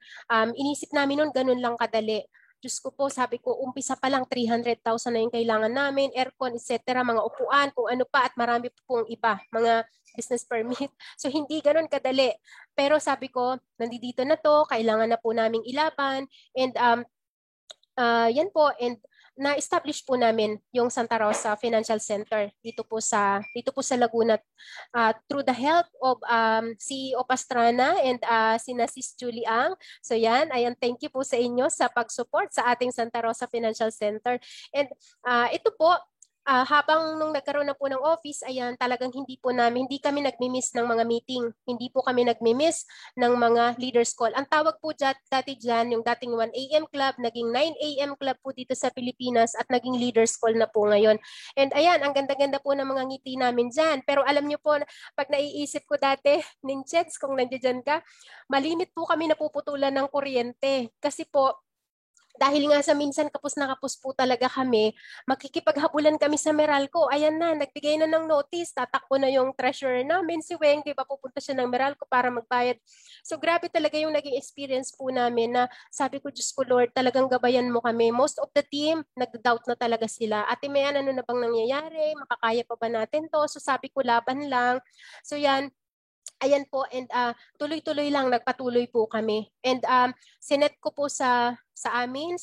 Speaker 2: inisip namin noon ganun lang kadali. Diyos ko po, sabi ko, umpisa pa lang 300,000 na yung kailangan namin, aircon, etc., mga upuan, kung ano pa, at marami pong iba, mga business permit. So hindi ganun kadali. Pero sabi ko, nandito na to, kailangan na po naming ilaban. And yan po, and na-establish po namin yung Santa Rosa Financial Center dito po sa Laguna through the help of CEO Pastrana and sina Sis Julie Ang. So yan, ayan, thank you po sa inyo sa pag-support sa ating Santa Rosa Financial Center. And ito po, habang nung nagkaroon na po ng office, ayan, talagang hindi kami nagmi-miss ng mga meeting. Hindi po kami nagmi-miss ng mga leaders call. Ang tawag po dati dyan, yung dating 1 AM club, naging 9 AM club po dito sa Pilipinas at naging leaders call na po ngayon. And ayan, ang ganda-ganda po ng mga ngiti namin dyan. Pero alam nyo po, pag naiisip ko dati, Ninchets, kung nandiyan ka, malimit po kami napuputulan ng kuryente. Kasi po, dahil nga sa minsan kapos na kapos po talaga kami, makikipaghabulan kami sa Meralco. Ayan na, nagbigay na ng notice, tatakbo na yung treasurer namin, si Weng, di ba pupunta siya ng Meralco para magbayad. So grabe talaga yung naging experience po namin na sabi ko, Diyos ko Lord, talagang gabayan mo kami. Most of the team, nag-doubt na talaga sila. Ate Mayan, ano na bang nangyayari? Makakaya pa ba natin to? So sabi ko, laban lang. So yan, ayan po, and tuloy-tuloy lang, nagpatuloy po kami. And sinet ko po sa aming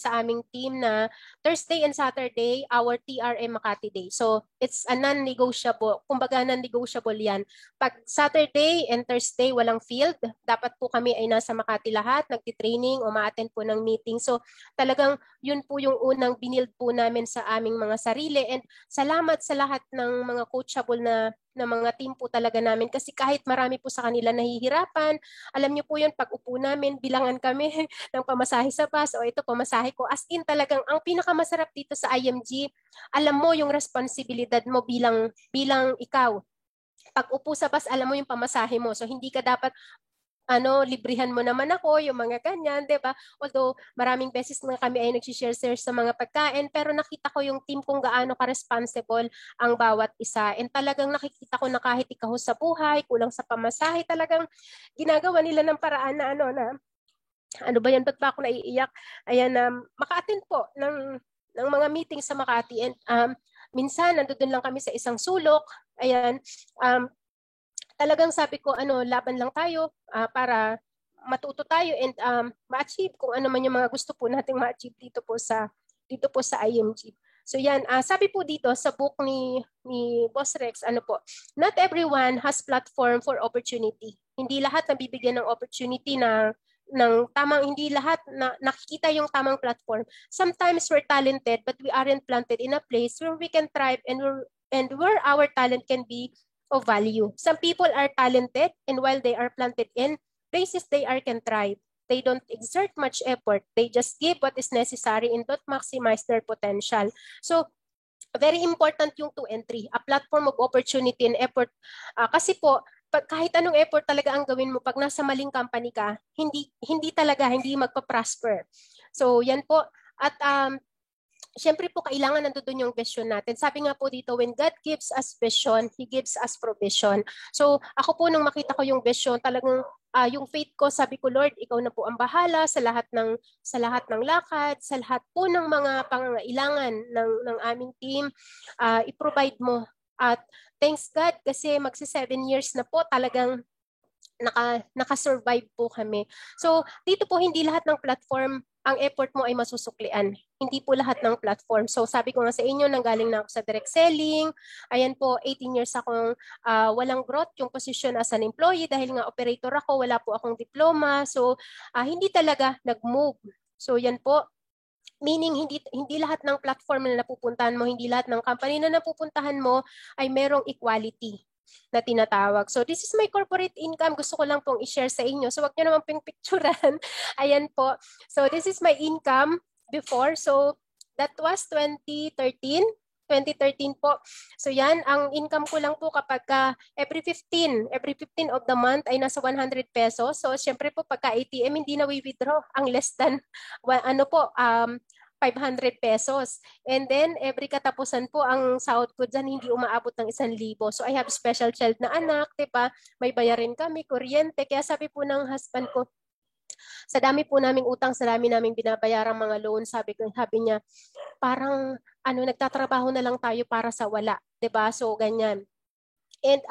Speaker 2: team na Thursday and Saturday, our TRM Makati Day. So, it's a non-negotiable. Kumbaga, non-negotiable yan. Pag Saturday and Thursday, walang field. Dapat po kami ay nasa Makati lahat, nagtitraining o ma-attend po ng meeting. So, talagang yun po yung unang binild po namin sa aming mga sarili. And salamat sa lahat ng mga coachable na mga team po talaga namin kasi kahit marami po sa kanila nahihirapan, alam niyo po yun, pag upo namin, bilangan kami ng pamasahe sa bus o ito pamasahe ko. As in talagang ang pinakamasarap dito sa IMG, alam mo yung responsibilidad mo bilang ikaw. Pag upo sa bus, alam mo yung pamasahe mo. So hindi ka dapat librihan mo naman ako, yung mga ganyan, di ba? Although, maraming beses nga kami ay nagsishare sa mga pagkain, pero nakita ko yung team kung gaano ka-responsible ang bawat isa. And talagang nakikita ko na kahit ikaw sa buhay, kulang sa pamasahe, talagang ginagawa nila ng paraan na ano ba yan, ba't ba ako naiiyak? Ayan, maka-attend po ng ng mga meeting sa Makati. And minsan, nandoon lang kami sa isang sulok. Ayan, talagang sabi ko, laban lang tayo para matuto tayo and ma-achieve kung ano man yung mga gusto po nating ma-achieve dito po sa IMG. So yan, sabi po dito sa book ni Boss Rex, not everyone has platform for opportunity. Hindi lahat nabibigyan ng opportunity hindi lahat na nakikita yung tamang platform. Sometimes we're talented but we aren't planted in a place where we can thrive and where our talent can be of value. Some people are talented and while they are planted in places they can thrive. They don't exert much effort. They just give what is necessary and don't maximize their potential. So, very important yung 2 and 3. A platform of opportunity and effort. Kasi po, kahit anong effort talaga ang gawin mo, pag nasa maling company ka, hindi magpa-prosper. So, yan po. At syempre po, kailangan nandoon yung vision natin. Sabi nga po dito, when God gives us vision, He gives us provision. So, ako po nung makita ko yung vision, talagang yung faith ko, sabi ko, Lord, ikaw na po ang bahala sa lahat ng lakad, sa lahat po ng mga pangangailangan ng aming team, i-provide mo. At thanks God, kasi magsi 7 years na po, talagang naka-survive po kami. So, dito po hindi lahat ng platform ang effort mo ay masusuklian. Hindi po lahat ng platform. So, sabi ko nga sa inyo, nanggaling na ako sa direct selling. Ayan po, 18 years akong walang growth yung position as an employee dahil nga operator ako, wala po akong diploma. So, hindi talaga nag-move. So, yan po. Meaning, hindi lahat ng platform na napupuntahan mo, hindi lahat ng company na napupuntahan mo ay merong equality na tinatawag. So, this is my corporate income. Gusto ko lang pong i-share sa inyo. So, wag nyo naman pong picturean. Ayan po. So, this is my income before. So, that was 2013 po. So, yan. Ang income ko lang po kapag every 15 of the month ay nasa 100 pesos. So, syempre po, pagka ATM, hindi na withdraw ang less than, 500 pesos. And then, every katapusan po, ang sahod ko dyan, hindi umaabot ng 1,000. So, I have special child na anak, diba? May bayarin kami, kuryente. Kaya sabi po ng husband ko, sa dami po naming utang, sa dami naming binabayarang mga loan, sabi niya, parang, nagtatrabaho na lang tayo para sa wala. Diba? So, ganyan. And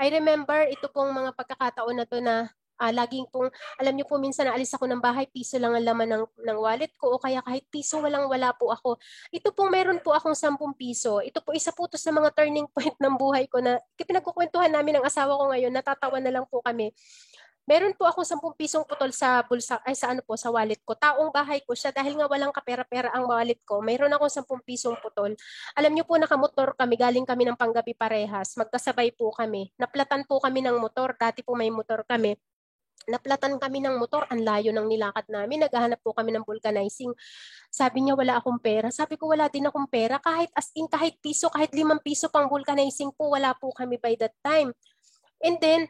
Speaker 2: I remember, ito pong mga pagkakataon na to na laging pong, alam niyo po, minsan naalis ako ng bahay, piso lang ang laman ng wallet ko o kaya kahit piso wala po ako. Ito pong meron po akong 10 piso. Ito po isa po to sa mga turning point ng buhay ko na pinagkukwentuhan namin ng asawa ko ngayon, natatawa na lang po kami. Meron po ako 10 pisong putol sa bulsa, sa wallet ko. Taong bahay ko siya dahil nga walang kapera-pera ang wallet ko. Mayroon ako 10 pisong putol. Alam niyo po, nakamotor kami, galing kami ng Panggabi parehas. Magkasabay po kami. Naplatan po kami ng motor. Dati po may motor kami. Naplatan kami ng motor, ang layo ng nilakad namin, naghahanap po kami ng vulcanizing. Sabi niya, wala akong pera. Sabi ko, wala din akong pera. Kahit kahit piso, kahit 5 piso pang vulcanizing po, wala po kami by that time. And then,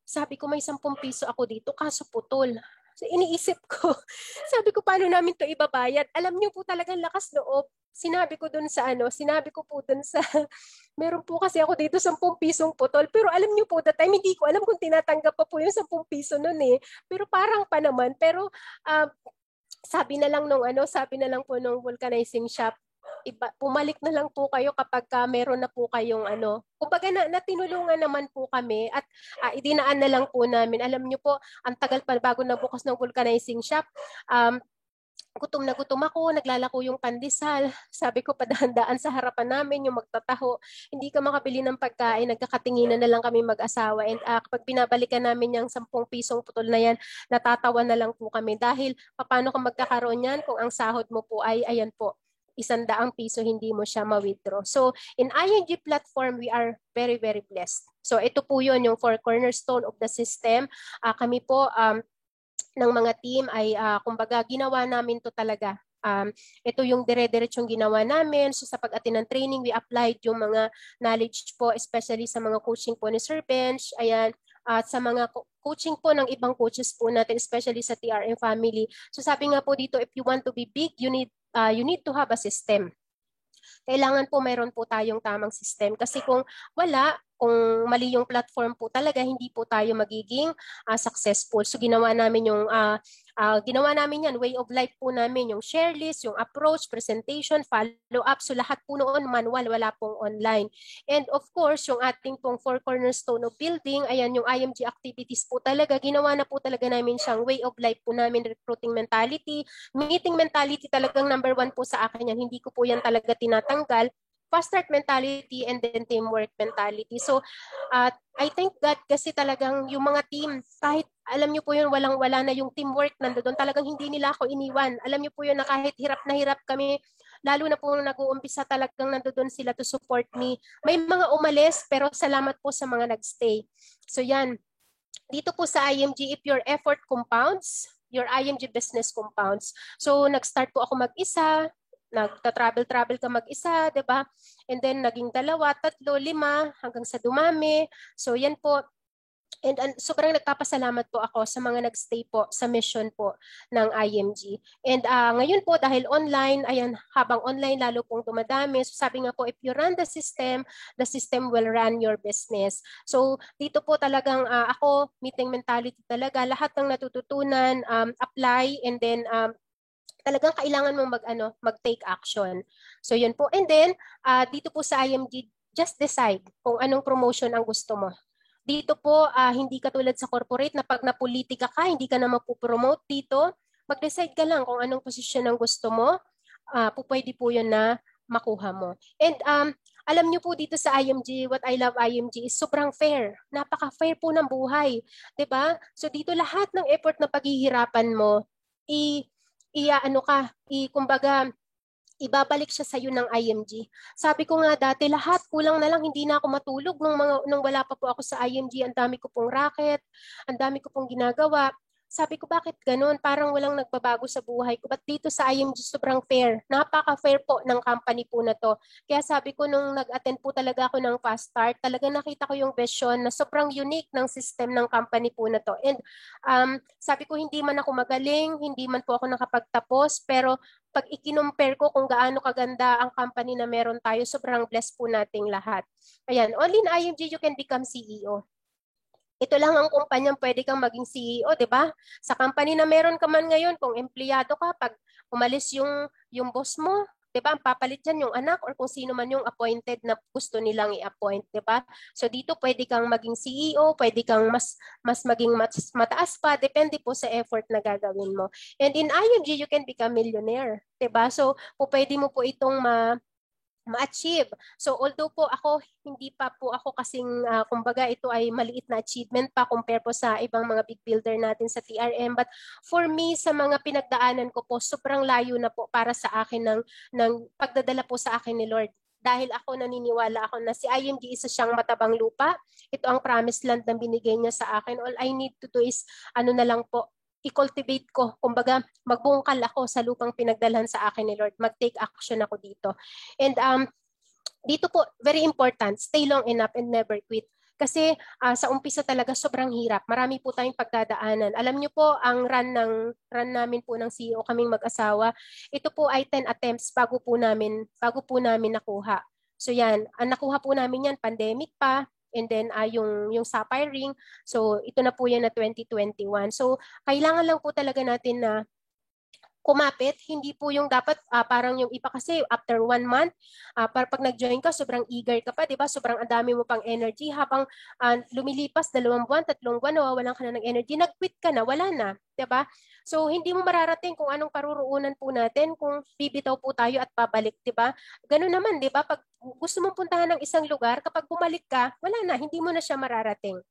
Speaker 2: sabi ko, may 10 piso ako dito, kaso putol. So, iniisip ko, sabi ko, paano namin to ibabayad? Alam niyo po talagang lakas loob. Sinabi ko po dun sa, meron po kasi ako dito 10 pisong putol. Pero alam niyo po, that time, hindi ko alam kung tinatanggap pa po yung 10 piso nun eh. Pero parang pa naman. Pero sabi na lang po nung vulcanizing shop, pumalik na lang po kayo kapag meron na po kayong kumbaga na tinulungan naman po kami at idinaan na lang po namin. Alam niyo po, ang tagal pa bago nabukas ng vulcanizing shop. Gutom na gutom ako, naglalako yung pandesal. Sabi ko, padahan-daan sa harapan namin yung magtataho. Hindi ka makabili ng pagkain, nagkakatinginan na lang kami mag-asawa. And kapag binabalikan namin yung 10 pisong putol na yan, natatawa na lang po kami. Dahil paano ka magkakaroon yan kung ang sahod mo po ay, ayan po, 100 piso, hindi mo siya ma-withdraw. So, in ING platform, we are very, very blessed. So, ito po yun, yung 4 cornerstone of the system. Kami po, ng mga team ay kumbaga ginawa namin to talaga. Ito yung dire-diretsong ginawa namin. So sa pag-attend ng training, we applied yung mga knowledge po, especially sa mga coaching po ni Sir Bench. Ayan, at sa mga coaching po ng ibang coaches po natin, especially sa TRM family. So sabi nga po dito, if you want to be big, you need to have a system. Kailangan po mayroon po tayong tamang system. Kasi kung wala, kung mali yung platform po talaga, hindi po tayo magiging successful. So ginawa namin yan, way of life po namin, yung share list, yung approach, presentation, follow-up. So lahat po noon manual, wala pong online. And of course, yung ating pong 4 cornerstone of building, ayan yung IMG activities po talaga, ginawa na po talaga namin siyang way of life po namin, recruiting mentality, meeting mentality talagang number 1 po sa akin yan. Hindi ko po yan talaga tinatanggal. Fast start mentality and then teamwork mentality. So, I think that kasi talagang yung mga team, kahit alam niyo po yun, walang-wala na yung teamwork nandoon, talagang hindi nila ako iniwan. Alam niyo po yun na kahit hirap na hirap kami, lalo na po nung nag-uumpisa talagang nandoon sila to support me. May mga umalis, pero salamat po sa mga nagstay. So yan, dito po sa IMG, if your effort compounds, your IMG business compounds. So nag-start po ako mag-isa, nagta-travel ka mag-isa, 'di ba? And then naging 2, 3, 5 hanggang sa dumami. So yan po. And sobrang nagpapasalamat po ako sa mga nagstay po sa mission po ng IMG. And ngayon po dahil online, ayan, habang online lalo pong dumadami. So sabi nga po, if you run the system will run your business. So dito po talagang ako, meeting mentality talaga, lahat ng natututunan, apply, and then talagang kailangan mong mag-take action. So yun po. And then, dito po sa IMG, just decide kung anong promotion ang gusto mo. Dito po, hindi katulad sa corporate na pag napolitika ka, hindi ka na mapupromote dito. Mag-decide ka lang kung anong posisyon ang gusto mo. Pwede po yun na makuha mo. And alam nyo po dito sa IMG, what I love IMG is sobrang fair. Napaka-fair po ng buhay. 'Di ba? So dito lahat ng effort na paghihirapan mo, kumbaga, ibabalik siya sa iyo ng IMG. Sabi ko nga dati, lahat kulang na lang, hindi na ako matulog nung wala pa po ako sa IMG. Ang dami ko pong racket, ang dami ko pong ginagawa. Sabi ko, bakit ganun? Parang walang nagbabago sa buhay ko. But dito sa IMG, sobrang fair. Napaka-fair po ng company po na to. Kaya sabi ko, nung nag-attend po talaga ako ng Fast Start, talaga nakita ko yung vision na sobrang unique ng system ng company po na to. And sabi ko, hindi man ako magaling, hindi man po ako nakapagtapos, pero pag ikinumpare ko kung gaano kaganda ang company na meron tayo, sobrang blessed po nating lahat. Ayan, only in IMG you can become CEO. Ito lang ang kumpanyang pwede kang maging CEO, di ba? Sa company na meron ka man ngayon, kung empleyado ka, pag umalis yung boss mo, di ba, ang papalit dyan yung anak or kung sino man yung appointed na gusto nilang i-appoint, di ba? So dito pwede kang maging CEO, pwede kang mas maging mataas pa, depende po sa effort na gagawin mo. And in IMG, you can become millionaire, di ba? So pwede mo po itong ma-achieve. So although po ako, hindi pa po ako kasing, kumbaga ito ay maliit na achievement pa compare po sa ibang mga big builder natin sa TRM. But for me, sa mga pinagdaanan ko po, sobrang layo na po para sa akin ng pagdadala po sa akin ni Lord. Dahil ako naniniwala ako na si IMG isa siyang matabang lupa. Ito ang promised land na binigay niya sa akin. All I need to do is na lang po, i-cultivate ko. Kumbaga, magbungkal ako sa lupang pinagdalhan sa akin ni Lord. Mag-take action ako dito. And dito po, very important, stay long enough and never quit. Kasi sa umpisa talaga sobrang hirap. Marami po tayong pagdadaanan. Alam niyo po, ang run namin po ng CEO kaming mag-asawa, ito po ay 10 attempts bago po namin nakuha. So yan, ang nakuha po namin yan, pandemic pa, and then yung Sapphire Ring. So ito na po yan na 2021. So kailangan lang po talaga natin na kumapit, hindi po yung dapat parang yung iba kasi after 1 month, pag nag-join ka, sobrang eager ka pa, di ba? Sobrang andami mo pang energy. Habang lumilipas 2 buwan, 3 buwan, nawawalan ka na ng energy, nag-quit ka na, wala na, di ba? So hindi mo mararating kung anong paruruunan po natin kung bibitaw po tayo at pabalik, di ba? Ganun naman, di ba? Pag gusto mong puntahan ng isang lugar, kapag bumalik ka, wala na, hindi mo na siya mararating.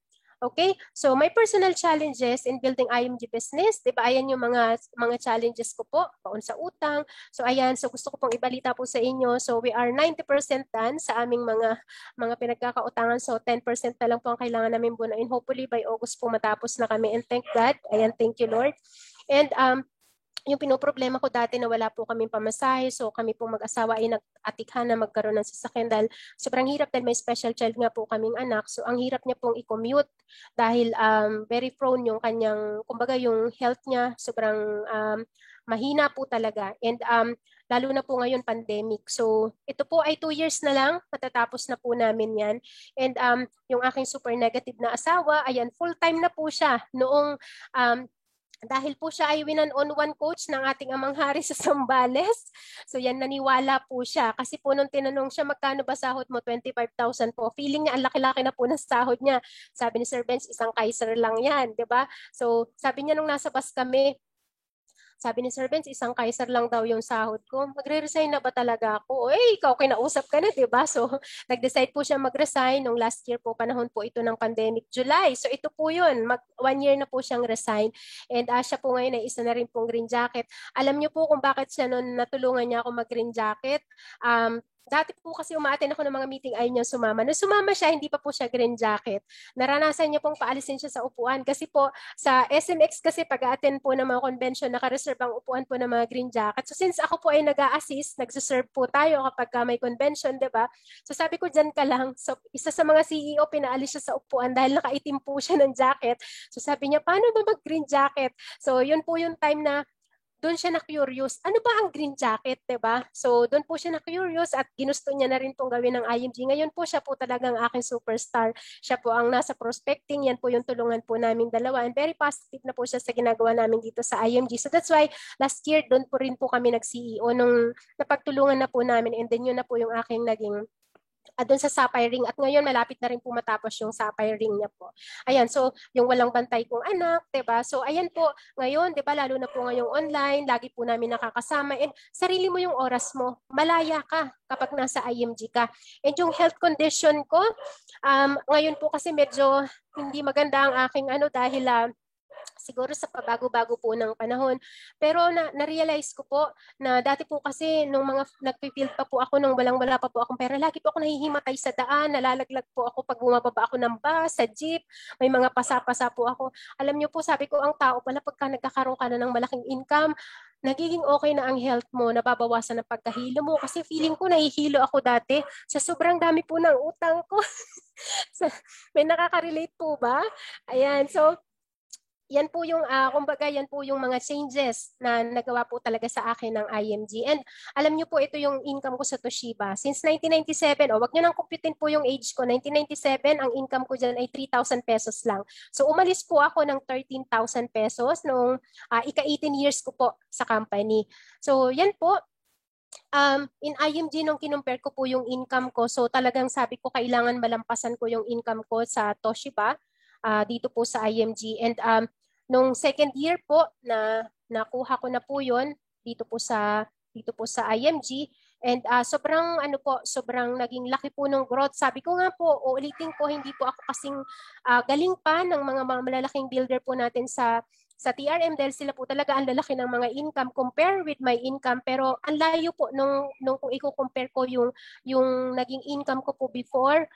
Speaker 2: Okay? So, my personal challenges in building IMG business, di ba? Ayan yung mga challenges ko po, paon sa utang. So, ayan. So, gusto ko pong ibalita po sa inyo. So, we are 90% done sa aming mga pinagkakautangan. So, 10% na lang po ang kailangan namin bunuin. Hopefully, by August po matapos na kami. And thank God. Ayan, thank you, Lord. And yung pinoproblema ko dati na wala po kaming pamasahe, so kami pong mag-asawa ay nag-atikhan na magkaroon ng sasakyan dahil sobrang hirap dahil may special child nga po kaming anak. So ang hirap niya pong i-commute dahil very prone yung kanyang, kumbaga yung health niya, sobrang mahina po talaga. And lalo na po ngayon pandemic. So ito po ay 2 years na lang, matatapos na po namin yan. And yung aking super negative na asawa, ayan, full-time na po siya noong dahil po siya ay winan-on-one coach ng ating Amang Hari sa Zambales. So yan, naniwala po siya. Kasi po nung tinanong siya, magkano ba sahod mo? 25,000 po. Feeling niya, ang laki-laki na po ng sahod niya. Sabi ni Sir Benz, isang Kaiser lang yan, di ba? So sabi niya nung nasa bus kami, sabi ni Sir Benz, isang Kaiser lang daw yung sahod ko. Magre-resign na ba talaga ako? Ikaw kinausap ka na, di ba? So, nag-decide po siya mag-resign nung last year po, panahon po ito ng pandemic, July. So, ito po yun. 1 year na po siyang resign. And siya po ngayon ay isa na rin pong green jacket. Alam niyo po kung bakit siya noon natulungan niya ako mag-green jacket? Dati po kasi umaattend ako ng mga meeting, ayaw niya sumama. Nung sumama siya, hindi pa po siya green jacket. Naranasan niya pong paalisin siya sa upuan. Kasi po, sa SMX kasi pag-attend po ng mga convention, naka-reserve ang upuan po ng mga green jacket. So since ako po ay nag-a-assist, nagsiserve po tayo kapag may convention, di ba? So sabi ko, dyan ka lang. So isa sa mga CEO, pinaalis siya sa upuan dahil nakaitim po siya ng jacket. So sabi niya, paano ba mag-green jacket? So yun po yung time na doon siya na-curious, ano ba ang green jacket, diba? So, doon po siya na-curious at ginusto niya na rin pong gawin ng IMG. Ngayon po, siya po talagang aking superstar. Siya po ang nasa prospecting. Yan po yung tulungan po namin dalawa. And very positive na po siya sa ginagawa namin dito sa IMG. So, that's why last year, doon po rin po kami nag-CEO nung napagtulungan na po namin. And then, yun na po yung aking naging doon sa Sapphire Ring at ngayon malapit na rin po matapos yung Sapphire Ring niya po. Ayan, so yung walang bantay kong anak, 'di ba? So ayan po, ngayon 'di ba lalo na po ngayong online, lagi po namin nakakasama and sarili mo yung oras mo. Malaya ka kapag nasa IMG ka. And yung health condition ko, ngayon po kasi medyo hindi maganda ang aking dahil siguro sa pabago-bago po ng panahon. Pero na-realize ko po na dati po kasi nung mga nag-field pa po ako nung walang-wala pa po akong pera, lagi po ako nahihimatay sa daan, nalalaglag po ako pag bumababa ako ng bus, sa jeep, may mga pasa-pasa po ako. Alam niyo po, sabi ko, ang tao pala pagka nagkakaroon ka na ng malaking income, nagiging okay na ang health mo, nababawasan ang pagkahilo mo. Kasi feeling ko nahihilo ako dati sa sobrang dami po ng utang ko. May nakaka-relate po ba? Ayan, so yan po yung, kumbaga yan po yung mga changes na nagawa po talaga sa akin ng IMG. And alam niyo po, ito yung income ko sa Toshiba. Since 1997, wag niyo nang computein po yung age ko. 1997, ang income ko dyan ay 3,000 pesos lang. So umalis po ako ng 13,000 pesos noong ika-18 years ko po sa company. So yan po, in IMG nung kinumpare ko po yung income ko, so talagang sabi ko kailangan malampasan ko yung income ko sa Toshiba dito po sa IMG. And nung second year po na nakuha ko na po yon dito po sa IMG. And sobrang naging laki po ng growth. Sabi ko nga po, uulitin ko, hindi po ako kasing galing pa ng mga malalaking builder po natin sa TRM dahil sila po talaga ang lalaki ng mga income compare with my income, pero ang layo po nung kung i-compare ko yung naging income ko po before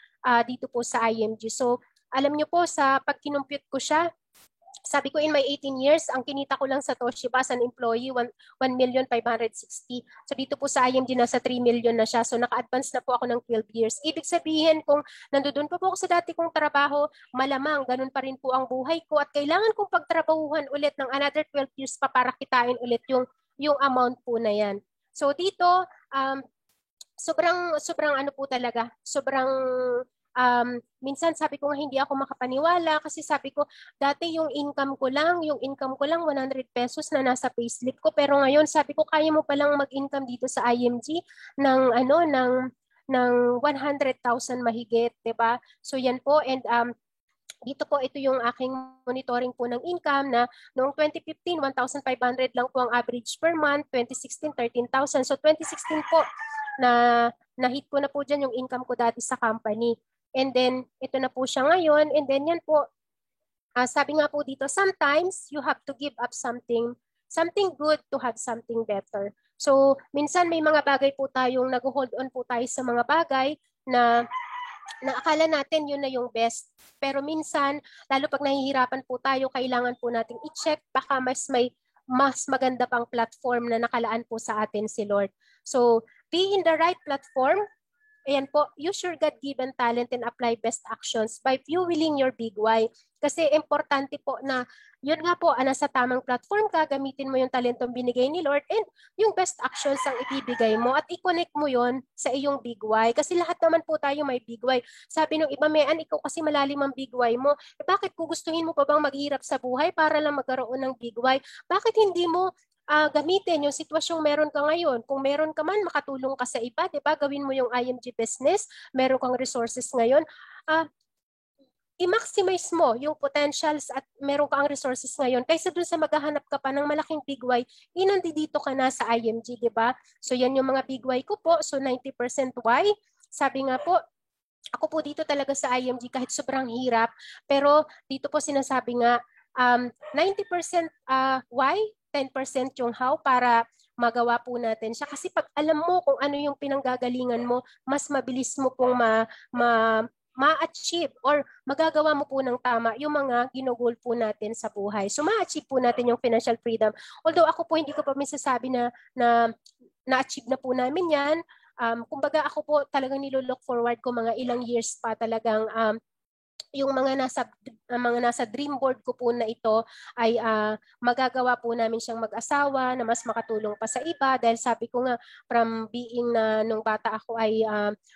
Speaker 2: dito po sa IMG. So alam niyo po, sa pag kinumpute ko siya, sabi ko in my 18 years, ang kinita ko lang sa Toshiba as an employee, 1,560,000. So dito po sa IMG, nasa 3 million na siya. So naka-advance na po ako ng 12 years. Ibig sabihin, kung nandoon pa po ako sa dati kong trabaho, malamang ganun pa rin po ang buhay ko at kailangan kong pagtrabahuhan ulit ng another 12 years pa para kitain ulit yung amount po na yan. So dito, sobrang po talaga, minsan sabi ko nga hindi ako makapaniwala kasi sabi ko dati yung income ko lang 100 pesos na nasa payslip ko, pero ngayon sabi ko kaya mo palang mag-income dito sa IMG ng 100,000 mahigit, 'di ba? So yan po. And dito po, ito yung aking monitoring po ng income na noong 2015, 1,500 lang po ang average per month, 2016, 13,000. So 2016 po, na-hit ko na po dyan yung income ko dati sa company. And then, ito na po siya ngayon. And then yan po, sabi nga po dito, sometimes you have to give up something good to have something better. So, minsan may mga bagay po tayong nag-hold on po tayo sa mga bagay na akala natin yun na yung best. Pero minsan, lalo pag nahihirapan po tayo, kailangan po nating i-check, baka mas maganda pang platform na nakalaan po sa atin si Lord. So, be in the right platform Ayan po, use your God-given talent and apply best actions by fueling your big why. Kasi importante po na yun nga po, nasa tamang platform ka, gamitin mo yung talentong binigay ni Lord and yung best actions ang ibibigay mo at i-connect mo yon sa iyong big why. Kasi lahat naman po tayo may big why. Sabi nung iba, Mean, ikaw kasi malalim ang big why mo. Bakit gugustuhin mo pa bang maghirap sa buhay para lang magkaroon ng big why? Bakit hindi mo gamitin yung sitwasyong meron ka ngayon? Kung meron ka man, makatulong ka sa iba, di ba? Gawin mo yung IMG business, meron kang resources ngayon. I-maximize mo yung potentials at meron kang resources ngayon kaysa dun sa maghahanap ka pa ng malaking big why, nandito ka na sa IMG, di ba? So yan yung mga big why ko po. So 90% why. Sabi nga po, ako po dito talaga sa IMG kahit sobrang hirap, pero dito po sinasabi nga 90% why, 10% yung how para magawa po natin siya. Kasi pag alam mo kung ano yung pinanggagalingan mo, mas mabilis mo pong ma-achieve or magagawa mo po ng tama yung mga ginugol po natin sa buhay. So ma-achieve po natin yung financial freedom. Although ako po hindi ko pa masasabi na na-achieve na po namin yan. Kumbaga ako po talagang nilo-look forward ko mga ilang years pa talagang yung mga nasa dream board ko po na ito ay magagawa po namin siyang mag-asawa na mas makatulong pa sa iba dahil sabi ko nga from being na nung bata ako ay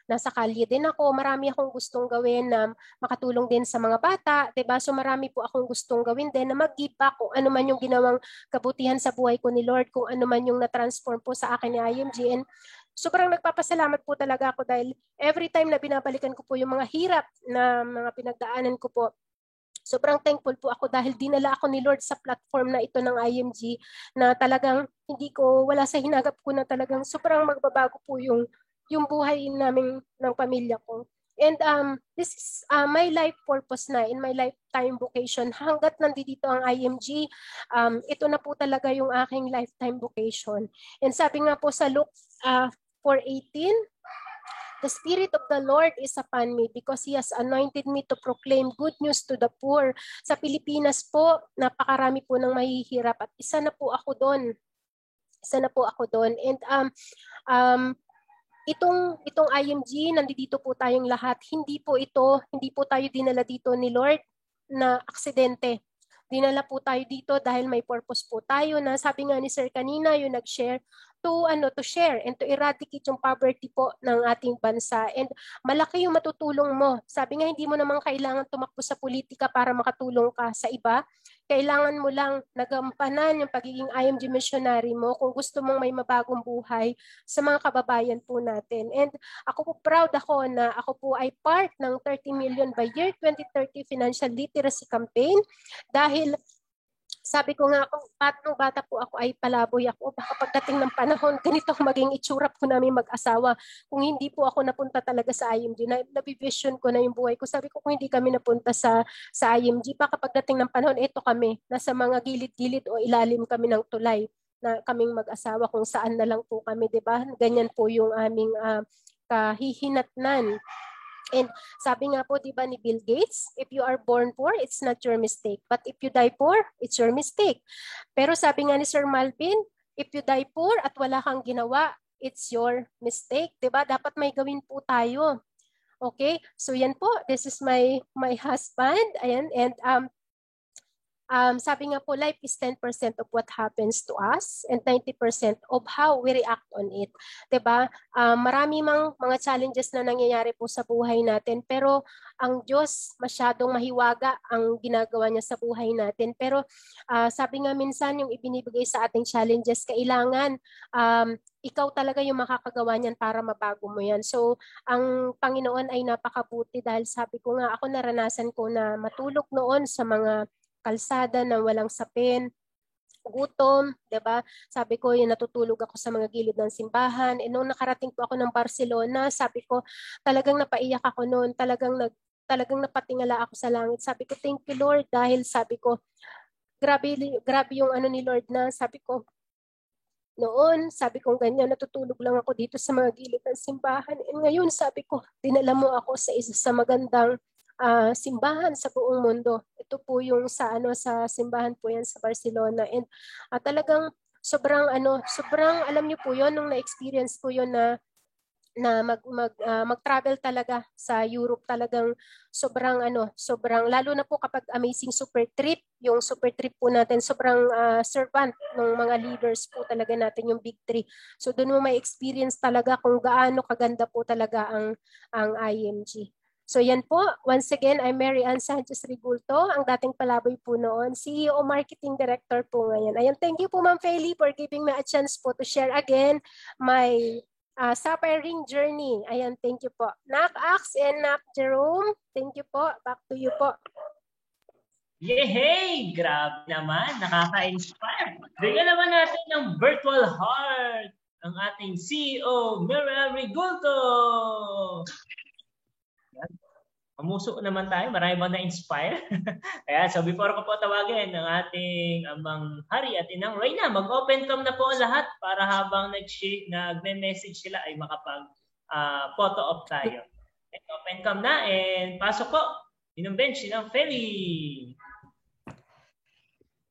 Speaker 2: nasa kalye din ako, marami akong gustong gawin na makatulong din sa mga bata, diba? So marami po akong gustong gawin din na mag-give back kung ano man yung ginawang kabutihan sa buhay ko ni Lord, kung ano man yung na-transform po sa akin ni IMG. And sobrang nagpapasalamat po talaga ako dahil every time na binabalikan ko po yung mga hirap na mga pinagdaanan ko po, sobrang thankful po ako dahil dinala ako ni Lord sa platform na ito ng IMG na talagang hindi ko, wala sa hinagap ko na talagang sobrang magbabago po yung buhay namin ng pamilya ko. And this is my life purpose na, in my lifetime vocation. Hanggat nandito ang IMG, ito na po talaga yung aking lifetime vocation. And sabi nga po sa Luke 4:18, the Spirit of the Lord is upon me because He has anointed me to proclaim good news to the poor. Sa Pilipinas po, napakarami po ng mahihirap at isa na po ako doon. And itong IMG, nandito po tayong lahat. Hindi po tayo dinala dito ni Lord na aksidente. Dinala po tayo dito dahil may purpose po tayo na sabi nga ni Sir kanina, yung nag-share, to share and to eradicate yung poverty po ng ating bansa. And malaki yung matutulong mo. Sabi nga, hindi mo naman kailangan tumakbo sa politika para makatulong ka sa iba. Kailangan mo lang nagampanan yung pagiging IMG missionary mo kung gusto mong may mabagong buhay sa mga kababayan po natin. And ako po proud ako na ako po ay part ng 30 million by year 2030 financial literacy campaign dahil sabi ko nga, nung bata po ako ay palaboy ako. Baka pagdating ng panahon, ganito maging itsura po namin mag-asawa. Kung hindi po ako napunta talaga sa IMG, nabivision ko na yung buhay ko. Sabi ko, kung hindi kami napunta sa IMG, baka pagdating ng panahon, ito kami, nasa mga gilid-gilid o ilalim kami ng tulay na kaming mag-asawa kung saan na lang po kami, di ba? Ganyan po yung aming kahihinatnan. And sabi nga po, di ba ni Bill Gates, if you are born poor, it's not your mistake. But if you die poor, it's your mistake. Pero sabi nga ni Sir Malvin, if you die poor at wala kang ginawa, it's your mistake. Di ba? Dapat may gawin po tayo. Okay? So yan po, this is my husband. Ayan, and sabi nga po, life is 10% of what happens to us and 90% of how we react on it. Diba? Marami mang mga challenges na nangyayari po sa buhay natin, pero ang Diyos masyadong mahiwaga ang ginagawa niya sa buhay natin. Pero sabi nga minsan, yung ibinibigay sa ating challenges, kailangan ikaw talaga yung makakagawa niyan para mabago mo yan. So, ang Panginoon ay napakabuti dahil sabi ko nga, ako naranasan ko na matulog noon sa mga kalsada na walang sapin, gutom, 'di ba? Sabi ko, yung natutulog ako sa mga gilid ng simbahan. E nung nakarating po ako ng Barcelona, sabi ko, talagang napaiyak ako noon, talagang napatingala ako sa langit. Sabi ko, thank you Lord, dahil sabi ko, grabe yung ano ni Lord na, sabi ko, noon, sabi ko ganyan, natutulog lang ako dito sa mga gilid ng simbahan. E ngayon, sabi ko, dinala mo ako sa isa sa magandang simbahan sa buong mundo. Ito po yung sa simbahan po yan sa Barcelona. And talagang sobrang alam niyo po yon nung na-experience ko yon na na mag-travel talaga sa Europe. Talagang sobrang lalo na po kapag amazing super trip, yung super trip po natin, sobrang servant ng mga leaders po talaga natin yung Big 3. So doon mo may experience talaga kung gaano kaganda po talaga ang IMG. So yan po, once again, I'm Mary Ann Sanchez Rigulto, ang dating palaboy po noon, CEO Marketing Director po ngayon. Ayan, thank you po Ma'am Feli for giving me a chance po to share again my Sapphire Ring journey. Ayan, thank you po. Nak Ax and Nak Jerome, thank you po. Back to you po.
Speaker 1: Yehey! Grabe naman, nakaka-inspire. Bigyan naman natin ng virtual heart ang ating CEO, Mary Ann Rigulto. Mamuso naman tayo, marami bang na-inspire? Ayan, so before ko po tawagin ang ating amang hari at inang Reyna, mag-open cam na po ang lahat para habang nagme-message sila ay makapag photo op tayo. And open cam na and pasok po. Inong bench, inang Feli.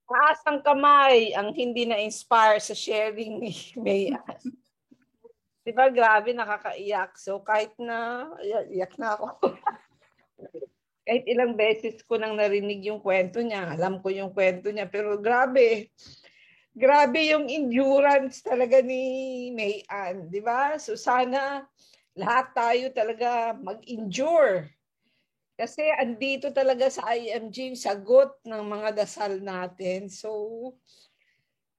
Speaker 3: Taas ang kamay ang hindi na-inspire sa sharing ni May. Diba, grabe, nakakaiyak. So kahit na, iyak na ako. Kahit ilang beses ko nang narinig yung kwento niya, alam ko yung kwento niya, pero grabe. Grabe yung endurance talaga ni May Ann, di ba? So sana lahat tayo talaga mag-endure. Kasi andito talaga sa IMG yung sagot ng mga dasal natin. So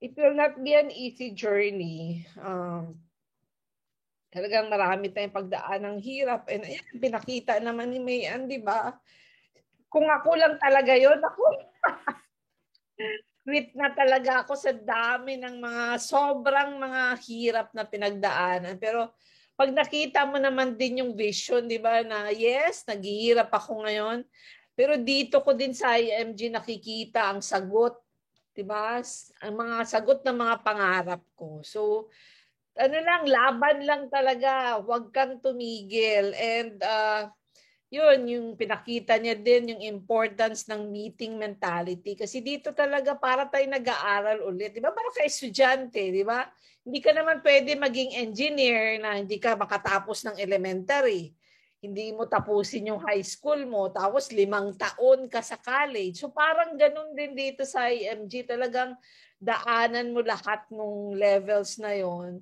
Speaker 3: it will not be an easy journey. Talagang marami tayong pagdaan ng hirap. And ayan, pinakita naman ni May Ann, di ba? Kung ako lang talaga yun, ako, quit na talaga ako sa dami ng mga sobrang mga hirap na pinagdaanan. Pero pag nakita mo naman din yung vision, di ba, na yes, naghihirap ako ngayon. Pero dito ko din sa IMG nakikita ang sagot, di ba? Ang mga sagot ng mga pangarap ko. So, laban lang talaga, huwag kang tumigil. And yun, yung pinakita niya din yung importance ng meeting mentality. Kasi dito talaga para tayo nag-aaral ulit. Di ba? Para ka estudyante, di ba? Hindi ka naman pwede maging engineer na hindi ka makatapos ng elementary. Hindi mo tapusin yung high school mo, tapos 5 taon ka sa college. So parang ganun din dito sa IMG. Talagang daanan mo lahat ng levels na yon.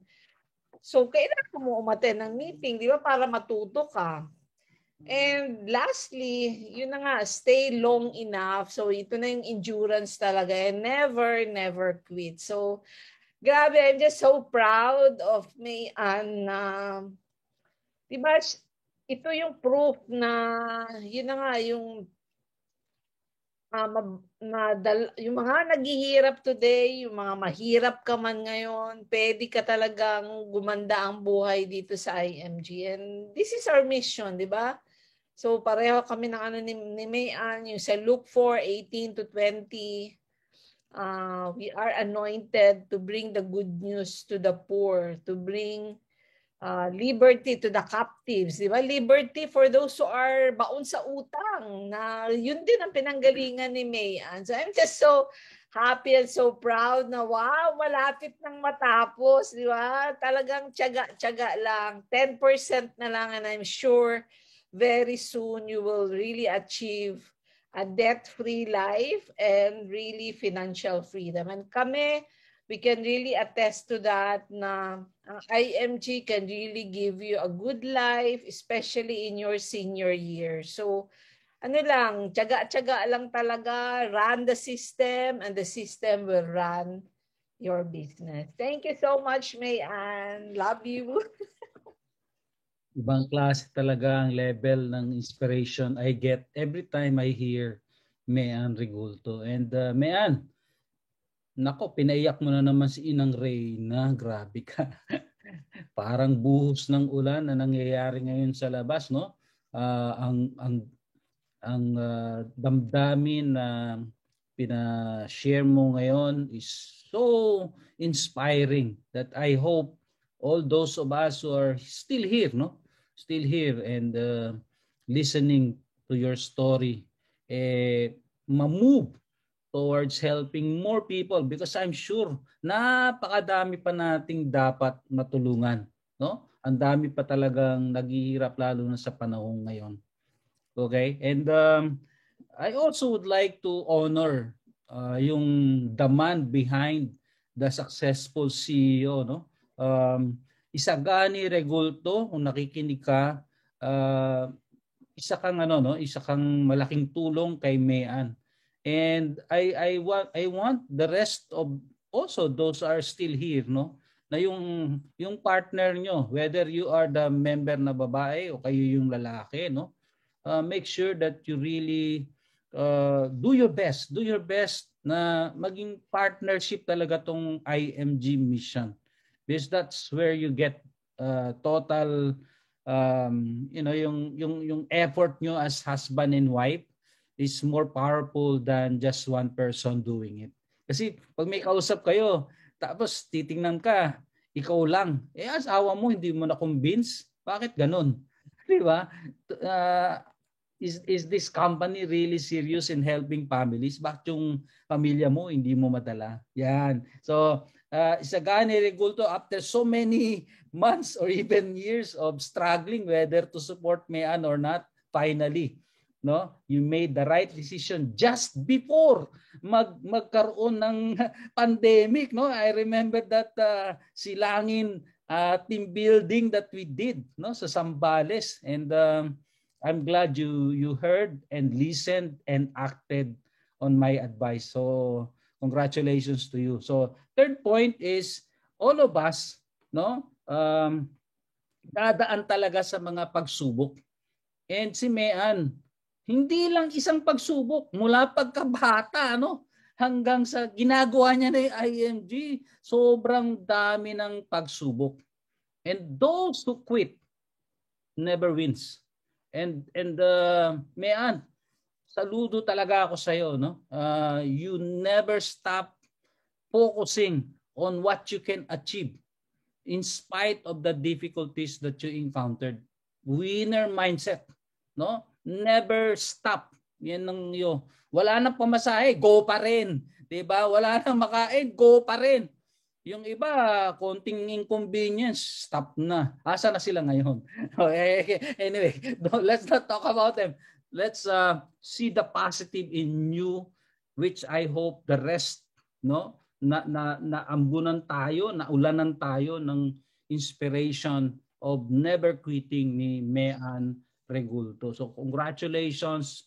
Speaker 3: So, kailangan mo umattend ng meeting, di ba, para matuto ka. And lastly, yun na nga, stay long enough. So, ito na yung endurance talaga. And never quit. So, grabe, I'm just so proud of May Ann. Di ba, ito yung proof na, yun na nga, yung yung mga naghihirap today, yung mga mahirap ka man ngayon, pwede ka talagang gumanda ang buhay dito sa IMG. And this is our mission, di ba? So pareho kami ng ni May Ann, yung sa Luke 4:18 to 20. We are anointed to bring the good news to the poor, to bring liberty to the captives, di ba? Liberty for those who are baon sa utang, na yun din ang pinanggalingan ni May Ann. So I'm just so happy and so proud na wow, malapit nang matapos, di ba? Talagang tiyaga lang, 10% na lang, and I'm sure very soon you will really achieve a debt-free life and really financial freedom. And kami, we can really attest to that na IMG can really give you a good life, especially in your senior year. So, tiyaga-tiyaga lang talaga, run the system and the system will run your business. Thank you so much, May Ann. Love you.
Speaker 4: Ibang klase talaga ang level ng inspiration I get every time I hear May Ann Rigulto. And May Ann, nako, pinaiyak mo na naman si Inang Reyna. Grabe ka. Parang buhos ng ulan na nangyayari ngayon sa labas, no? Ang damdamin na pina-share mo ngayon is so inspiring that I hope all those of us who are still here, no? Still here and listening to your story, ma-move towards helping more people because I'm sure napakadami pa nating dapat matulungan, no? ang dami pa talagang naghihirap lalo na sa panahon ngayon. Okay? And I also would like to honor yung the man behind the successful CEO, no? Isagani Regulto, kung nakikinig ka, isa kang malaking tulong kay Mayan. And I want the rest of also those are still here, no? Na yung partner nyo, whether you are the member na babae o kayo yung lalaki, no? Make sure that you really do your best na maging partnership talaga tong IMG mission. Because that's where you get total yung effort nyo as husband and wife is more powerful than just one person doing it. Kasi pag may kausap kayo, tapos titingnan ka, ikaw lang. Asawa mo hindi mo na-convince. Bakit ganun? Di ba? Is this company really serious in helping families? Bakit yung pamilya mo hindi mo madala? Yan. So, Isagani Regulto, after so many months or even years of struggling whether to support Mayan or not, finally, no, you made the right decision just before magkaroon ng pandemic, no? I remember that silangin team building that we did, no, sa Zambales, and I'm glad you heard and listened and acted on my advice. So congratulations to you. So third point is all of us, no, dadaan talaga sa mga pagsubok. And si Mayan, hindi lang isang pagsubok mula pagkabata, no, hanggang sa ginagawa niya na yung IMG, sobrang dami ng pagsubok. And those who quit never wins. And Mayan, saludo talaga ako sa iyo, no? You never stop focusing on what you can achieve in spite of the difficulties that you encountered. Winner mindset, no? Never stop. Yan ang iyo. Wala nang pamasahe, go pa rin. 'Di ba? Wala nang makain, go pa rin. Yung iba, konting inconvenience, stop na. Asa na sila ngayon? Anyway, let's not talk about them. Let's see the positive in you, which I hope the rest, no, na ambunan tayo, na ulanan tayo ng inspiration of never quitting ni Mayan Regulto. So congratulations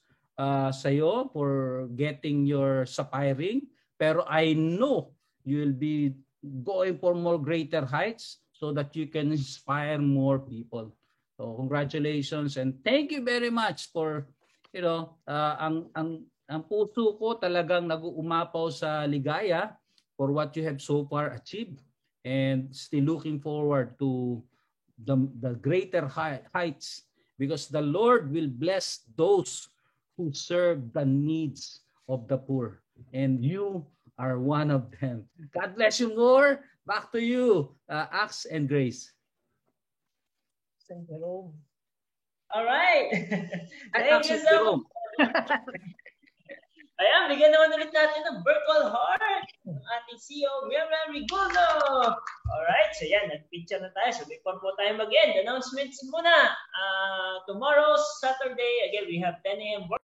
Speaker 4: sa iyo for getting your sapphire, pero I know you will be going for more greater heights so that you can inspire more people. So congratulations and thank you very much for, you know, ang puso ko talagang nag-uumapaw sa ligaya for what you have so far achieved and still looking forward to the greater heights, because the Lord will bless those who serve the needs of the poor, and you are one of them. God bless you more. Back to you, Axe and Grace.
Speaker 1: All right. Thank you so much. Ayan, bigyan naman ulit natin ng virtual heart ng ating CEO, Mayan Regulto. Alright, so yan, nag-picture na tayo. So before po tayo mag-end, announcements muna. Tomorrow, Saturday, again, we have 10 a.m.